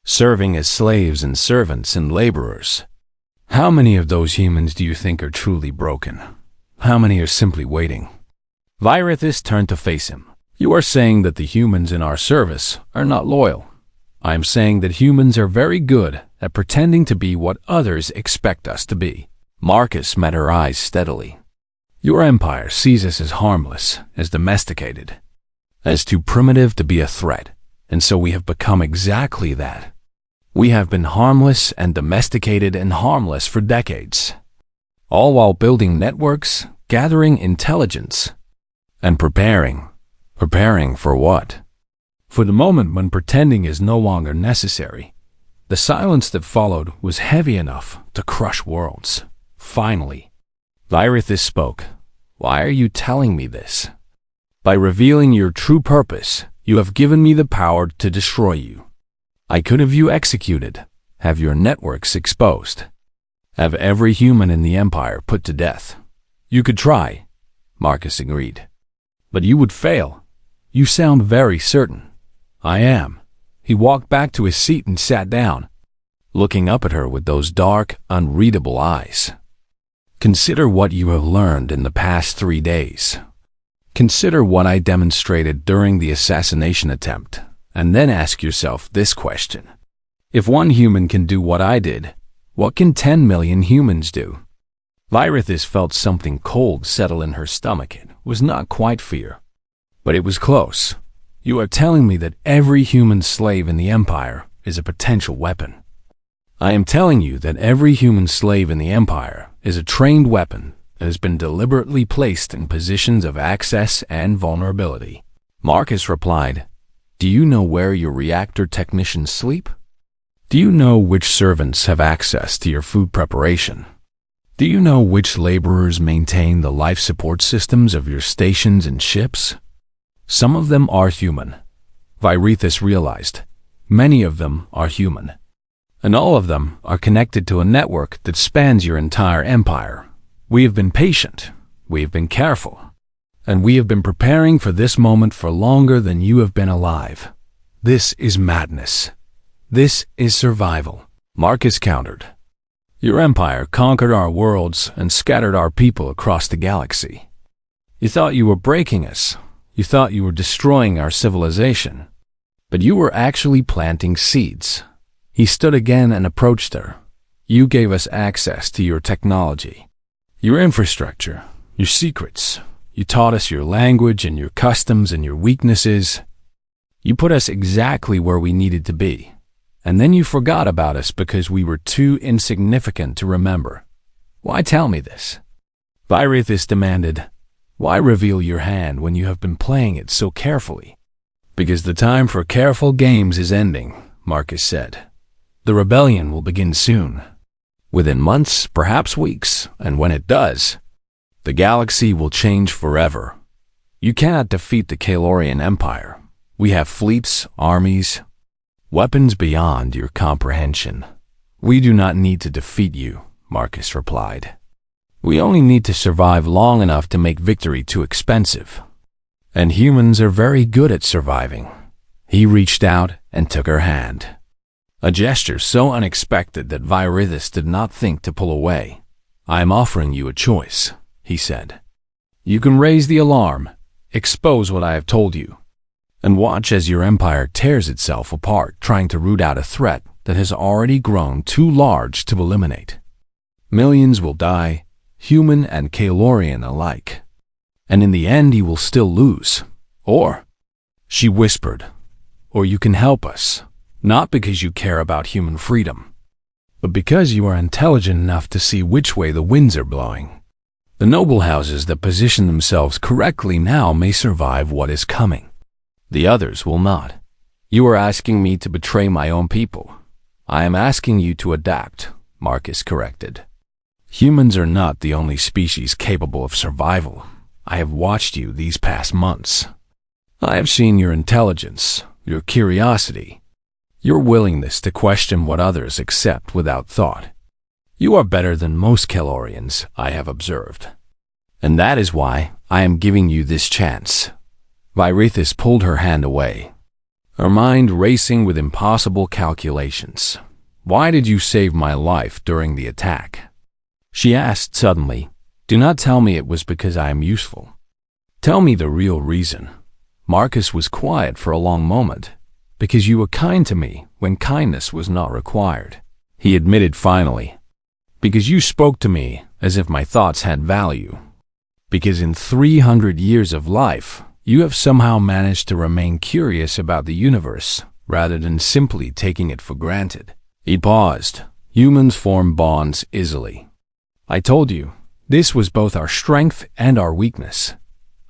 serving as slaves and servants and laborers. How many of those humans do you think are truly broken? How many are simply waiting?" Varithus turned to face him. "You are saying that the humans in our service are not loyal. I am saying that humans are very good at pretending to be what others expect us to be." Marcus met her eyes steadily. "Your empire sees us as harmless, as domesticated, as too primitive to be a threat, and so we have become exactly that. We have been harmless and domesticated and harmless for decades, all while building networks, gathering intelligence, and preparing. Preparing for what? For the moment when pretending is no longer necessary." The silence that followed was heavy enough to crush worlds. Finally, Varithus spoke. "Why are you telling me this? By revealing your true purpose, you have given me the power to destroy you. I could have you executed, have your networks exposed, have every human in the Empire put to death. You could try," Marcus agreed. "But you would fail. You sound very certain." "I am." He walked back to his seat and sat down, looking up at her with those dark, unreadable eyes. "Consider what you have learned in the past 3 days. Consider what I demonstrated during the assassination attempt, and then ask yourself this question. If one human can do what I did, what can 10 million humans do?" Varithus felt something cold settle in her stomach. It was not quite fear, but it was close. "You are telling me that every human slave in the Empire is a potential weapon." "I am telling you that every human slave in the Empire is a trained weapon that has been deliberately placed in positions of access and vulnerability," Marcus replied. "Do you know where your reactor technicians sleep? Do you know which servants have access to your food preparation? Do you know which laborers maintain the life support systems of your stations and ships? Some of them are human," Varithus realized. "Many of them are human. And all of them are connected to a network that spans your entire empire. We have been patient, we have been careful, and we have been preparing for this moment for longer than you have been alive. This is madness. This is survival," Marcus countered. "Your empire conquered our worlds and scattered our people across the galaxy. You thought you were breaking us. You thought you were destroying our civilization. But you were actually planting seeds. He stood again and approached her. You gave us access to your technology, your infrastructure, your secrets. You taught us your language and your customs and your weaknesses. You put us exactly where we needed to be. And then you forgot about us because we were too insignificant to remember. Why tell me this? Virithis demanded. Why reveal your hand when you have been playing it so carefully? Because the time for careful games is ending, Marcus said. The rebellion will begin soon. Within months, perhaps weeks, and when it does, the galaxy will change forever. You cannot defeat the Kalorian Empire. We have fleets, armies, weapons beyond your comprehension. We do not need to defeat you, Marcus replied. We only need to survive long enough to make victory too expensive. And humans are very good at surviving. He reached out and took her hand. A gesture so unexpected that Virithis did not think to pull away. I am offering you a choice, he said. You can raise the alarm, expose what I have told you, and watch as your empire tears itself apart trying to root out a threat that has already grown too large to eliminate. Millions will die, human and Kalorian alike. And in the end you will still lose. Or, she whispered, or you can help us, not because you care about human freedom, but because you are intelligent enough to see which way the winds are blowing. The noble houses that position themselves correctly now may survive what is coming. The others will not. You are asking me to betray my own people. I am asking you to adapt, Marcus corrected. Humans are not the only species capable of survival. I have watched you these past months. I have seen your intelligence, your curiosity, your willingness to question what others accept without thought. You are better than most Kalorians, I have observed. And that is why I am giving you this chance. Virithis pulled her hand away, her mind racing with impossible calculations. Why did you save my life during the attack? She asked suddenly. Do not tell me it was because I am useful. Tell me the real reason. Marcus was quiet for a long moment. Because you were kind to me when kindness was not required. He admitted finally. Because you spoke to me as if my thoughts had value. Because in 300 years of life, you have somehow managed to remain curious about the universe rather than simply taking it for granted. He paused. Humans form bonds easily. I told you. This was both our strength and our weakness.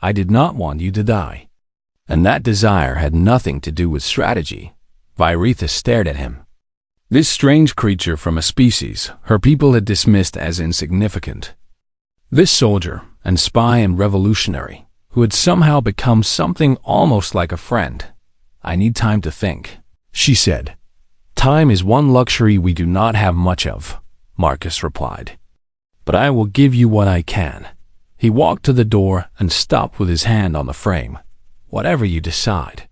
I did not want you to die. And that desire had nothing to do with strategy. Virithis stared at him. This strange creature from a species her people had dismissed as insignificant. This soldier and spy and revolutionary who had somehow become something almost like a friend. I need time to think, she said. Time is one luxury we do not have much of, Marcus replied. But I will give you what I can. He walked to the door and stopped with his hand on the frame. Whatever you decide.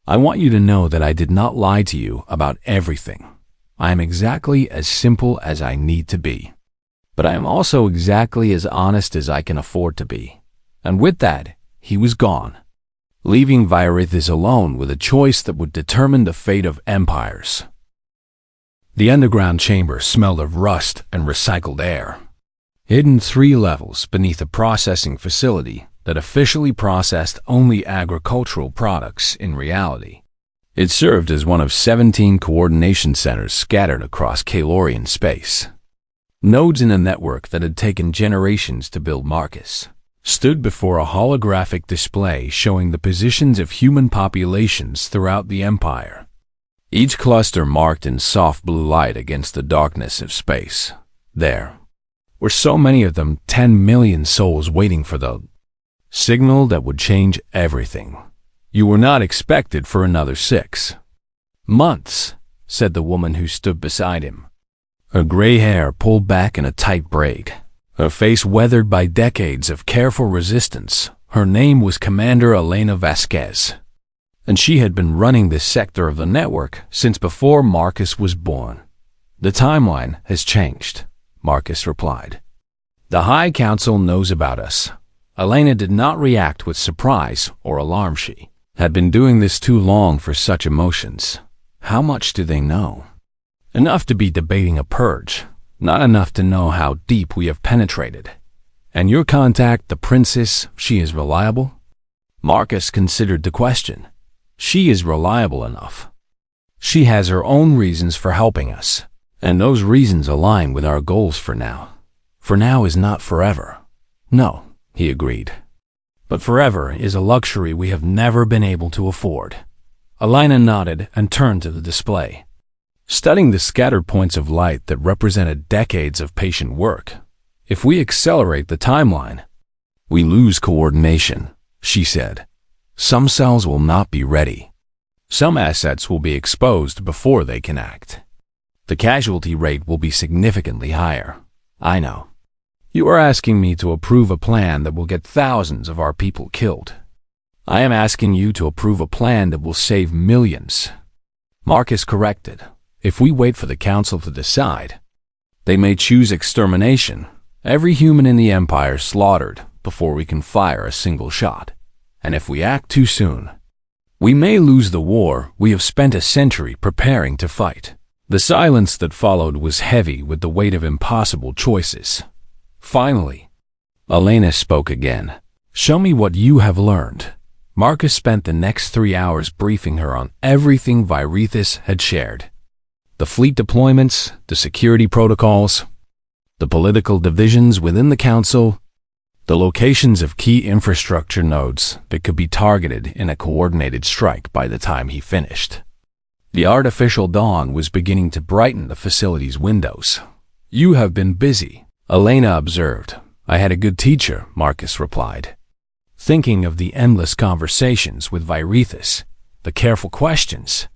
I want you to know that I did not lie to you about everything. I am exactly as simple as I need to be. But I am also exactly as honest as I can afford to be. And with that, he was gone, leaving Virithis alone with a choice that would determine the fate of empires. The underground chamber smelled of rust and recycled air. Hidden 3 levels beneath a processing facility that officially processed only agricultural products in reality. It served as one of 17 coordination centers scattered across Kalorian space. Nodes in a network that had taken generations to build Marcus stood before a holographic display showing the positions of human populations throughout the empire. Each cluster marked in soft blue light against the darkness of space. There were so many of them, 10 million souls waiting for the signal that would change everything. You were not expected for another 6 months, said the woman who stood beside him. Her gray hair pulled back in a tight braid, her face weathered by decades of careful resistance. Her name was Commander Elena Vasquez, and she had been running this sector of the network since before Marcus was born. The timeline has changed, Marcus replied. The High Council knows about us. Elena did not react with surprise or alarm. She had been doing this too long for such emotions. How much do they know? Enough to be debating a purge, not enough to know how deep we have penetrated. And your contact, the princess, she is reliable? Marcus considered the question. She is reliable enough. She has her own reasons for helping us, and those reasons align with our goals for now. For now is not forever. No, he agreed. But forever is a luxury we have never been able to afford. Elena nodded and turned to the display. Studying the scattered points of light that represented decades of patient work, if we accelerate the timeline, we lose coordination, she said. Some cells will not be ready. Some assets will be exposed before they can act. The casualty rate will be significantly higher. I know. You are asking me to approve a plan that will get thousands of our people killed. I am asking you to approve a plan that will save millions. Marcus corrected. If we wait for the council to decide, they may choose extermination. Every human in the Empire slaughtered before we can fire a single shot. And if we act too soon, we may lose the war we have spent a century preparing to fight. The silence that followed was heavy with the weight of impossible choices. Finally, Elena spoke again. Show me what you have learned. Marcus spent the next 3 hours briefing her on everything Virithis had shared. The fleet deployments, the security protocols, the political divisions within the council, the locations of key infrastructure nodes that could be targeted in a coordinated strike by the time he finished. The artificial dawn was beginning to brighten the facility's windows. You have been busy, Elena observed. I had a good teacher, Marcus replied. Thinking of the endless conversations with Virithis, the careful questions,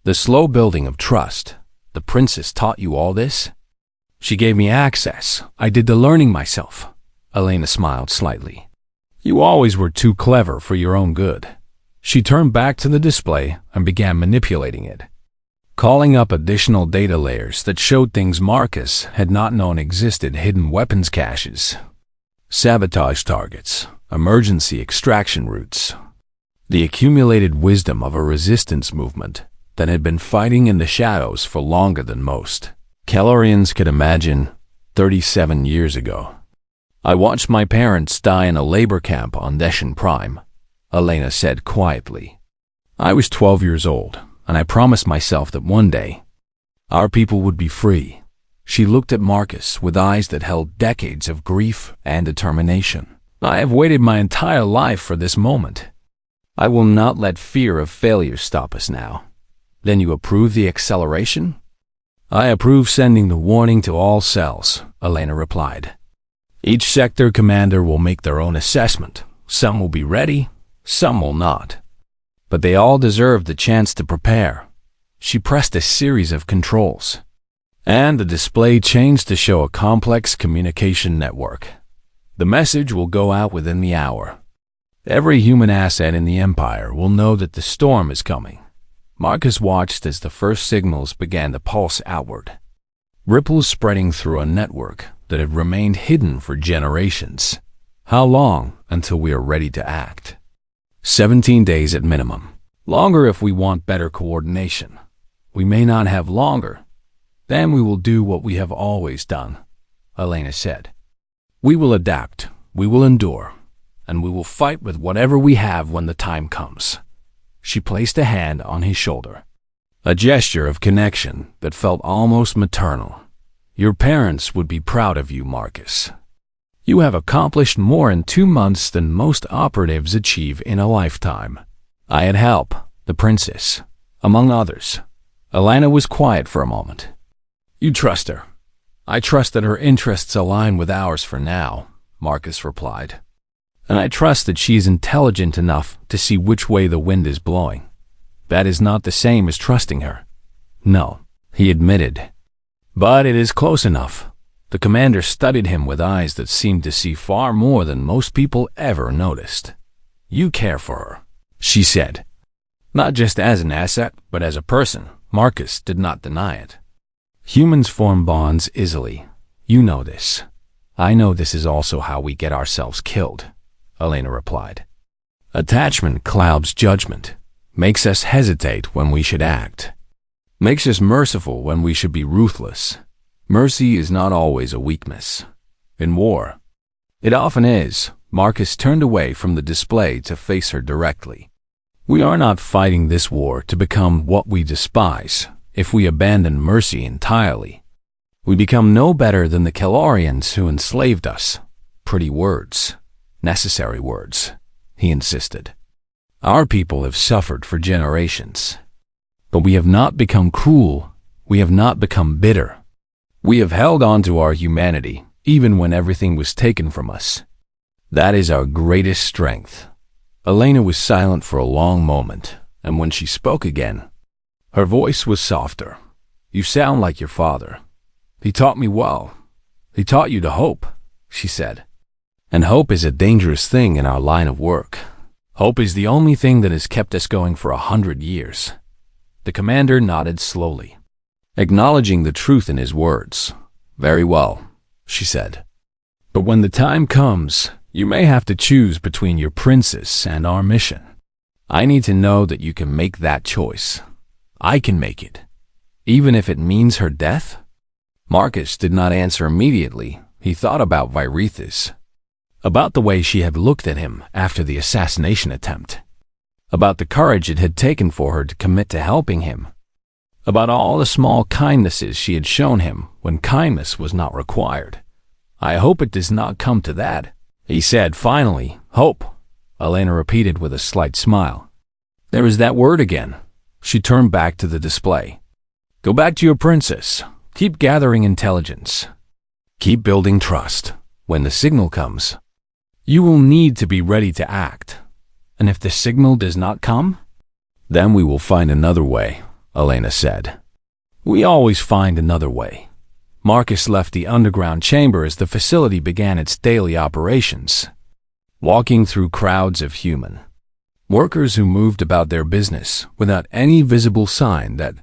the slow building of trust. The princess taught you all this? She gave me access. I did the learning myself. Elena smiled slightly. You always were too clever for your own good. She turned back to the display and began manipulating it, calling up additional data layers that showed things Marcus had not known existed: hidden weapons caches, sabotage targets, emergency extraction routes, the accumulated wisdom of a resistance movement that had been fighting in the shadows for longer than most Kellorians could imagine. 37 years ago, I watched my parents die in a labor camp on Deshan Prime, Elena said quietly. I was 12 years old, and I promised myself that one day, our people would be free. She looked at Marcus with eyes that held decades of grief and determination. I have waited my entire life for this moment. I will not let fear of failure stop us now. Then you approve the acceleration? I approve sending the warning to all cells, Elena replied. Each sector commander will make their own assessment. Some will be ready, some will not. But they all deserve the chance to prepare. She pressed a series of controls, and the display changed to show a complex communication network. The message will go out within the hour. Every human asset in the Empire will know that the storm is coming. Marcus watched as the first signals began to pulse outward, ripples spreading through a network that had remained hidden for generations. How long until we are ready to act? 17 days at minimum. Longer if we want better coordination. We may not have longer. Then we will do what we have always done, Elena said. We will adapt, we will endure, and we will fight with whatever we have when the time comes. She placed a hand on his shoulder, a gesture of connection that felt almost maternal. Your parents would be proud of you, Marcus. You have accomplished more in 2 months than most operatives achieve in a lifetime. I had help, the princess, among others. Elena was quiet for a moment. You trust her. I trust that her interests align with ours for now, Marcus replied. And I trust that she is intelligent enough to see which way the wind is blowing. That is not the same as trusting her. No, he admitted. But it is close enough. The commander studied him with eyes that seemed to see far more than most people ever noticed. You care for her, she said. Not just as an asset, but as a person. Marcus did not deny it. Humans form bonds easily. You know this. I know this is also how we get ourselves killed. Elena replied. Attachment clouds judgment, makes us hesitate when we should act, makes us merciful when we should be ruthless. Mercy is not always a weakness. In war, it often is. Marcus turned away from the display to face her directly. We are not fighting this war to become what we despise. If we abandon mercy entirely, we become no better than the Calorians who enslaved us. Pretty words, necessary words, he insisted. Our people have suffered for generations, but we have not become cruel. We have not become bitter. We have held on to our humanity, even when everything was taken from us. That is our greatest strength. Elena was silent for a long moment, and when she spoke again, her voice was softer. You sound like your father. He taught me well. He taught you to hope, she said. And hope is a dangerous thing in our line of work. Hope is the only thing that has kept us going for 100 years. The commander nodded slowly, acknowledging the truth in his words. Very well, she said. But when the time comes, you may have to choose between your princess and our mission. I need to know that you can make that choice. I can make it, even if it means her death. Marcus did not answer immediately. He thought about Virithis, about the way she had looked at him after the assassination attempt, about the courage it had taken for her to commit to helping him, about all the small kindnesses she had shown him when kindness was not required. I hope it does not come to that, he said finally. Hope, Elena repeated with a slight smile. There is that word again. She turned back to the display. Go back to your princess. Keep gathering intelligence. Keep building trust. When the signal comes, you will need to be ready to act. And if the signal does not come, then we will find another way, Elena said. We always find another way. Marcus left the underground chamber as the facility began its daily operations, walking through crowds of human workers who moved about their business without any visible sign that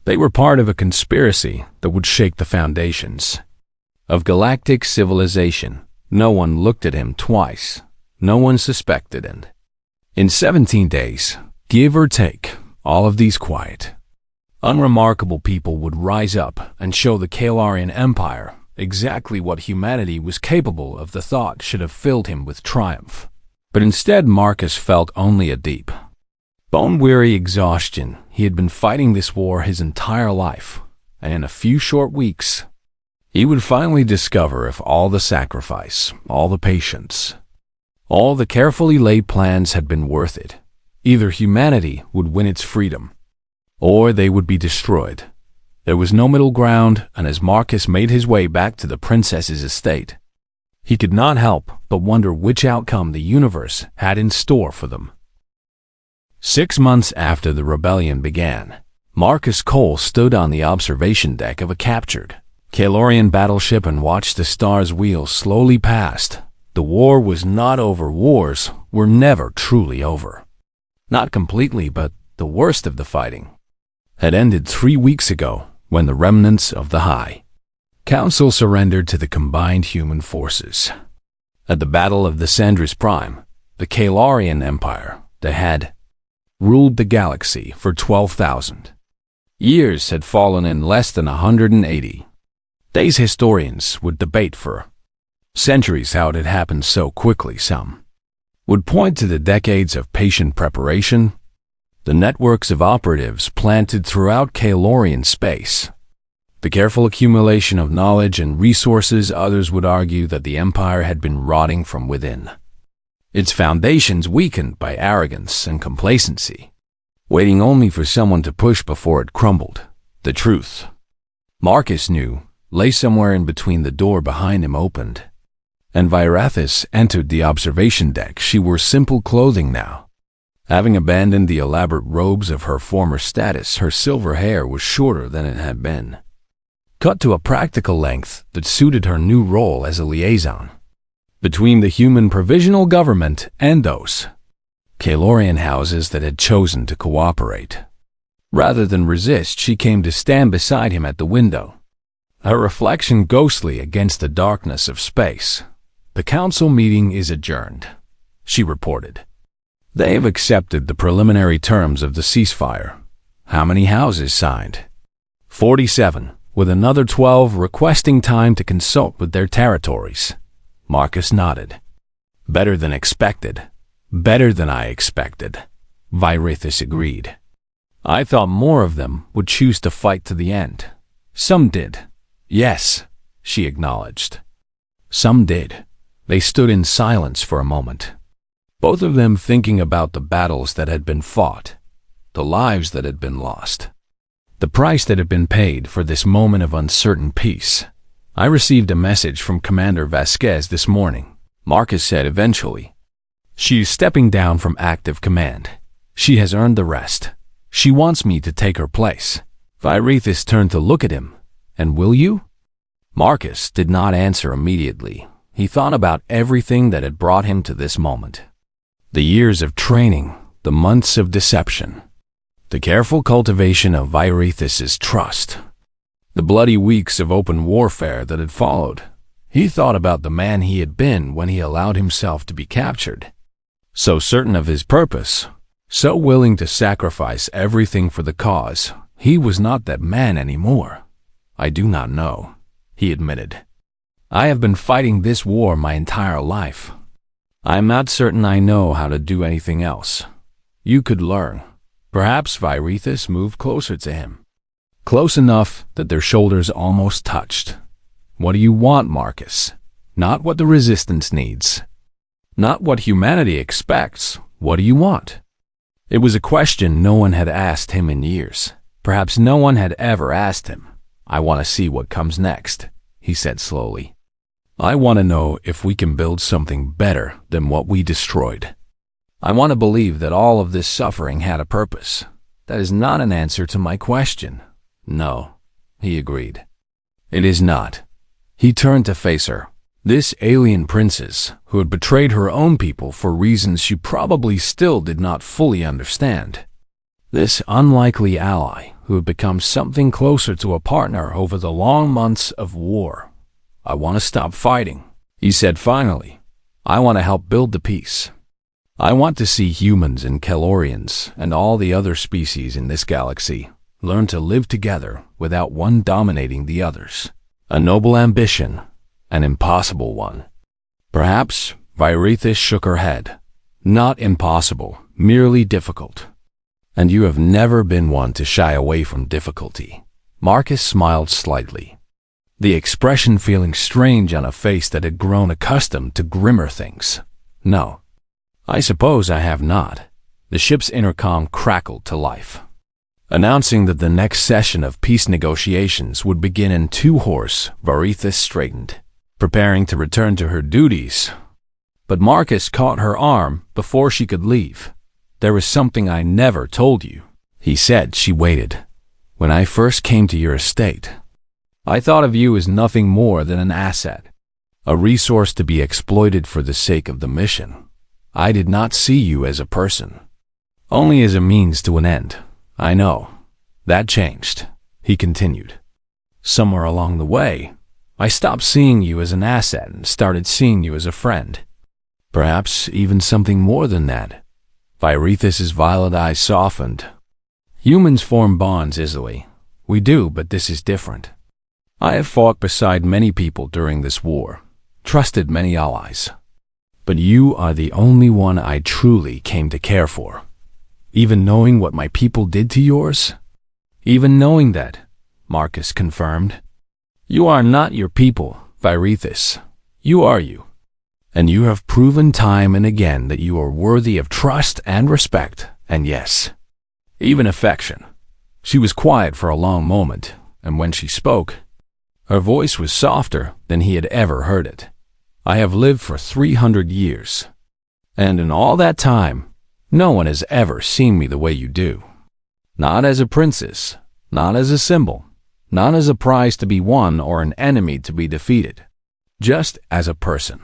they were part of a conspiracy that would shake the foundations of galactic civilization. No one looked at him twice. No one suspected, and in 17 days, give or take, all of these quiet, unremarkable people would rise up and show the Kalarian Empire exactly what humanity was capable of. The thought should have filled him with triumph. But instead Marcus felt only a deep, bone-weary exhaustion. He had been fighting this war his entire life, and in a few short weeks, he would finally discover if all the sacrifice, all the patience, all the carefully laid plans had been worth it. Either humanity would win its freedom, or they would be destroyed. There was no middle ground, and as Marcus made his way back to the princess's estate, he could not help but wonder which outcome the universe had in store for them. 6 months after the rebellion began, Marcus Cole stood on the observation deck of a captured Kalorian battleship and watched the star's wheel slowly past. The war was not over. Wars were never truly over. Not completely, but the worst of the fighting had ended 3 weeks ago when the remnants of the High Council surrendered to the combined human forces. At the Battle of the Sandris Prime, the Kalarian Empire that had ruled the galaxy for 12,000 years had fallen in less than 180 days. Historians would debate for centuries how it had happened so quickly. Some would point to the decades of patient preparation, the networks of operatives planted throughout Kalorian space, the careful accumulation of knowledge and resources. Others would argue that the empire had been rotting from within, its foundations weakened by arrogance and complacency, waiting only for someone to push before it crumbled. The truth, Marcus knew, lay somewhere in between. The door behind him opened, and Virithis entered the observation deck. She wore simple clothing now. Having abandoned the elaborate robes of her former status, her silver hair was shorter than it had been, cut to a practical length that suited her new role as a liaison between the human provisional government and those Kalorian houses that had chosen to cooperate. Rather than resist, she came to stand beside him at the window, her reflection ghostly against the darkness of space. The council meeting is adjourned. she reported. They have accepted the preliminary terms of the ceasefire. How many houses signed? 47, with another 12 requesting time to consult with their territories. Marcus nodded. Better than expected. Better than I expected, Virithus agreed. I thought more of them would choose to fight to the end. Some did. Yes, she acknowledged. Some did. They stood in silence for a moment, both of them thinking about the battles that had been fought, the lives that had been lost, the price that had been paid for this moment of uncertain peace. I received a message from Commander Vasquez this morning, Marcus said eventually. She is stepping down from active command. She has earned the rest. She wants me to take her place. Virithus turned to look at him. And will you? Marcus did not answer immediately. He thought about everything that had brought him to this moment. The years of training, the months of deception, the careful cultivation of Virithus's trust, the bloody weeks of open warfare that had followed. He thought about the man he had been when he allowed himself to be captured. So certain of his purpose, so willing to sacrifice everything for the cause, he was not that man anymore. I do not know, he admitted. I have been fighting this war my entire life. I am not certain I know how to do anything else. You could learn. Perhaps Virithus moved closer to him. Close enough that their shoulders almost touched. What do you want, Marcus? Not what the resistance needs. Not what humanity expects. What do you want? It was a question no one had asked him in years. Perhaps no one had ever asked him. I want to see what comes next, he said slowly. I want to know if we can build something better than what we destroyed. I want to believe that all of this suffering had a purpose. That is not an answer to my question. No, he agreed. It is not. He turned to face her. This alien princess, who had betrayed her own people for reasons she probably still did not fully understand. This unlikely ally who had become something closer to a partner over the long months of war. I want to stop fighting, he said finally. I want to help build the peace. I want to see humans and Calorians and all the other species in this galaxy learn to live together without one dominating the others. A noble ambition, an impossible one. Perhaps Virithus shook her head. Not impossible, merely difficult. And you have never been one to shy away from difficulty. Marcus smiled slightly, the expression feeling strange on a face that had grown accustomed to grimmer things. No, I suppose I have not. The ship's intercom crackled to life, announcing that the next session of peace negotiations would begin in 2 horse. Virithus straightened, preparing to return to her duties. But Marcus caught her arm before she could leave. There is something I never told you, he said. She waited. When I first came to your estate, I thought of you as nothing more than an asset, a resource to be exploited for the sake of the mission. I did not see you as a person, only as a means to an end. I know. That changed, he continued. Somewhere along the way, I stopped seeing you as an asset and started seeing you as a friend. Perhaps even something more than that. Virithus's violet eyes softened. Humans form bonds easily. We do, but this is different. I have fought beside many people during this war, trusted many allies. But you are the only one I truly came to care for. Even knowing what my people did to yours? Even knowing that, Marcus confirmed. You are not your people, Virithus. You are you. And you have proven time and again that you are worthy of trust and respect, and yes, even affection. She was quiet for a long moment, and when she spoke, her voice was softer than he had ever heard it. I have lived for 300 years, and in all that time, no one has ever seen me the way you do. Not as a princess, not as a symbol, not as a prize to be won or an enemy to be defeated. Just as a person.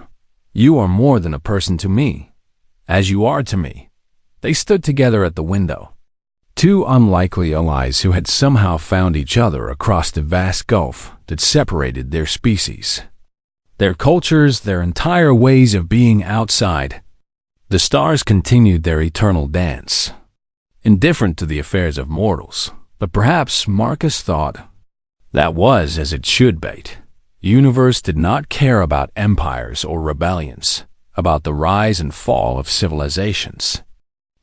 You are more than a person to me, as you are to me. They stood together at the window. 2 unlikely allies who had somehow found each other across the vast gulf that separated their species. Their cultures, their entire ways of being outside. The stars continued their eternal dance, indifferent to the affairs of mortals, but perhaps Marcus thought that was as it should be. The universe did not care about empires or rebellions, about the rise and fall of civilizations,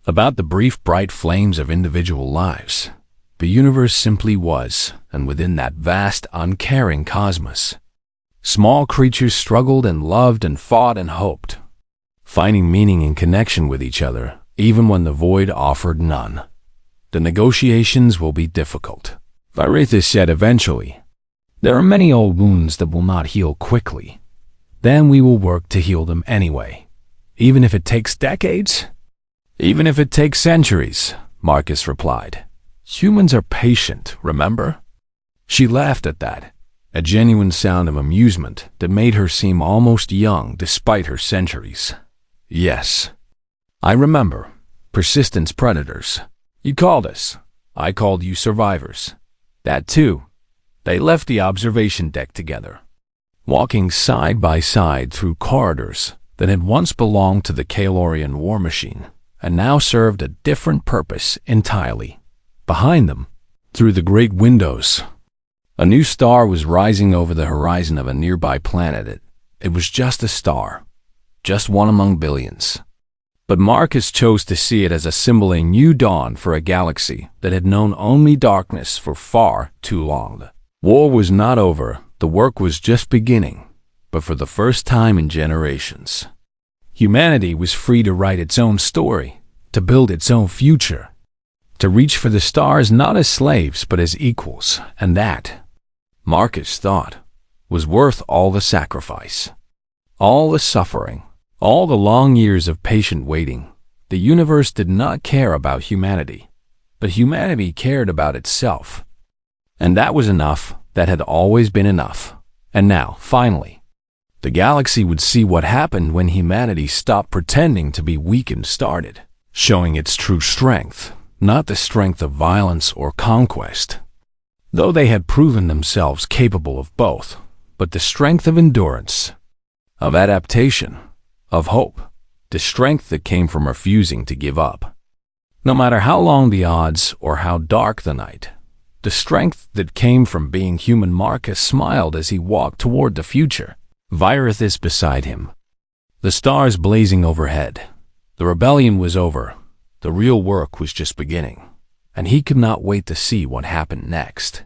about the brief bright flames of individual lives. The universe simply was, and within that vast, uncaring cosmos, small creatures struggled and loved and fought and hoped, finding meaning in connection with each other, even when the void offered none. The negotiations will be difficult, Virithus said eventually. There are many old wounds that will not heal quickly. Then we will work to heal them anyway, even if it takes decades. Even if it takes centuries, Marcus replied. Humans are patient, remember? She laughed at that, a genuine sound of amusement that made her seem almost young despite her centuries. Yes, I remember. Persistence predators. You called us. I called you survivors. That too. They left the observation deck together, walking side by side through corridors that had once belonged to the Kalorian war machine and now served a different purpose entirely. Behind them, through the great windows, a new star was rising over the horizon of a nearby planet. It was just a star, just one among billions. But Marcus chose to see it as a symbol, a new dawn for a galaxy that had known only darkness for far too long. The war was not over, the work was just beginning, but for the first time in generations, humanity was free to write its own story, to build its own future, to reach for the stars not as slaves but as equals, and that, Marcus thought, was worth all the sacrifice, all the suffering, all the long years of patient waiting. The universe did not care about humanity, but humanity cared about itself. And that was enough, that had always been enough. And now, finally, the galaxy would see what happened when humanity stopped pretending to be weak and started showing its true strength, not the strength of violence or conquest, though they had proven themselves capable of both, but the strength of endurance, of adaptation, of hope, the strength that came from refusing to give up. No matter how long the odds or how dark the night, the strength that came from being human. Marcus smiled as he walked toward the future, Virithus beside him, the stars blazing overhead. The rebellion was over, the real work was just beginning, and he could not wait to see what happened next.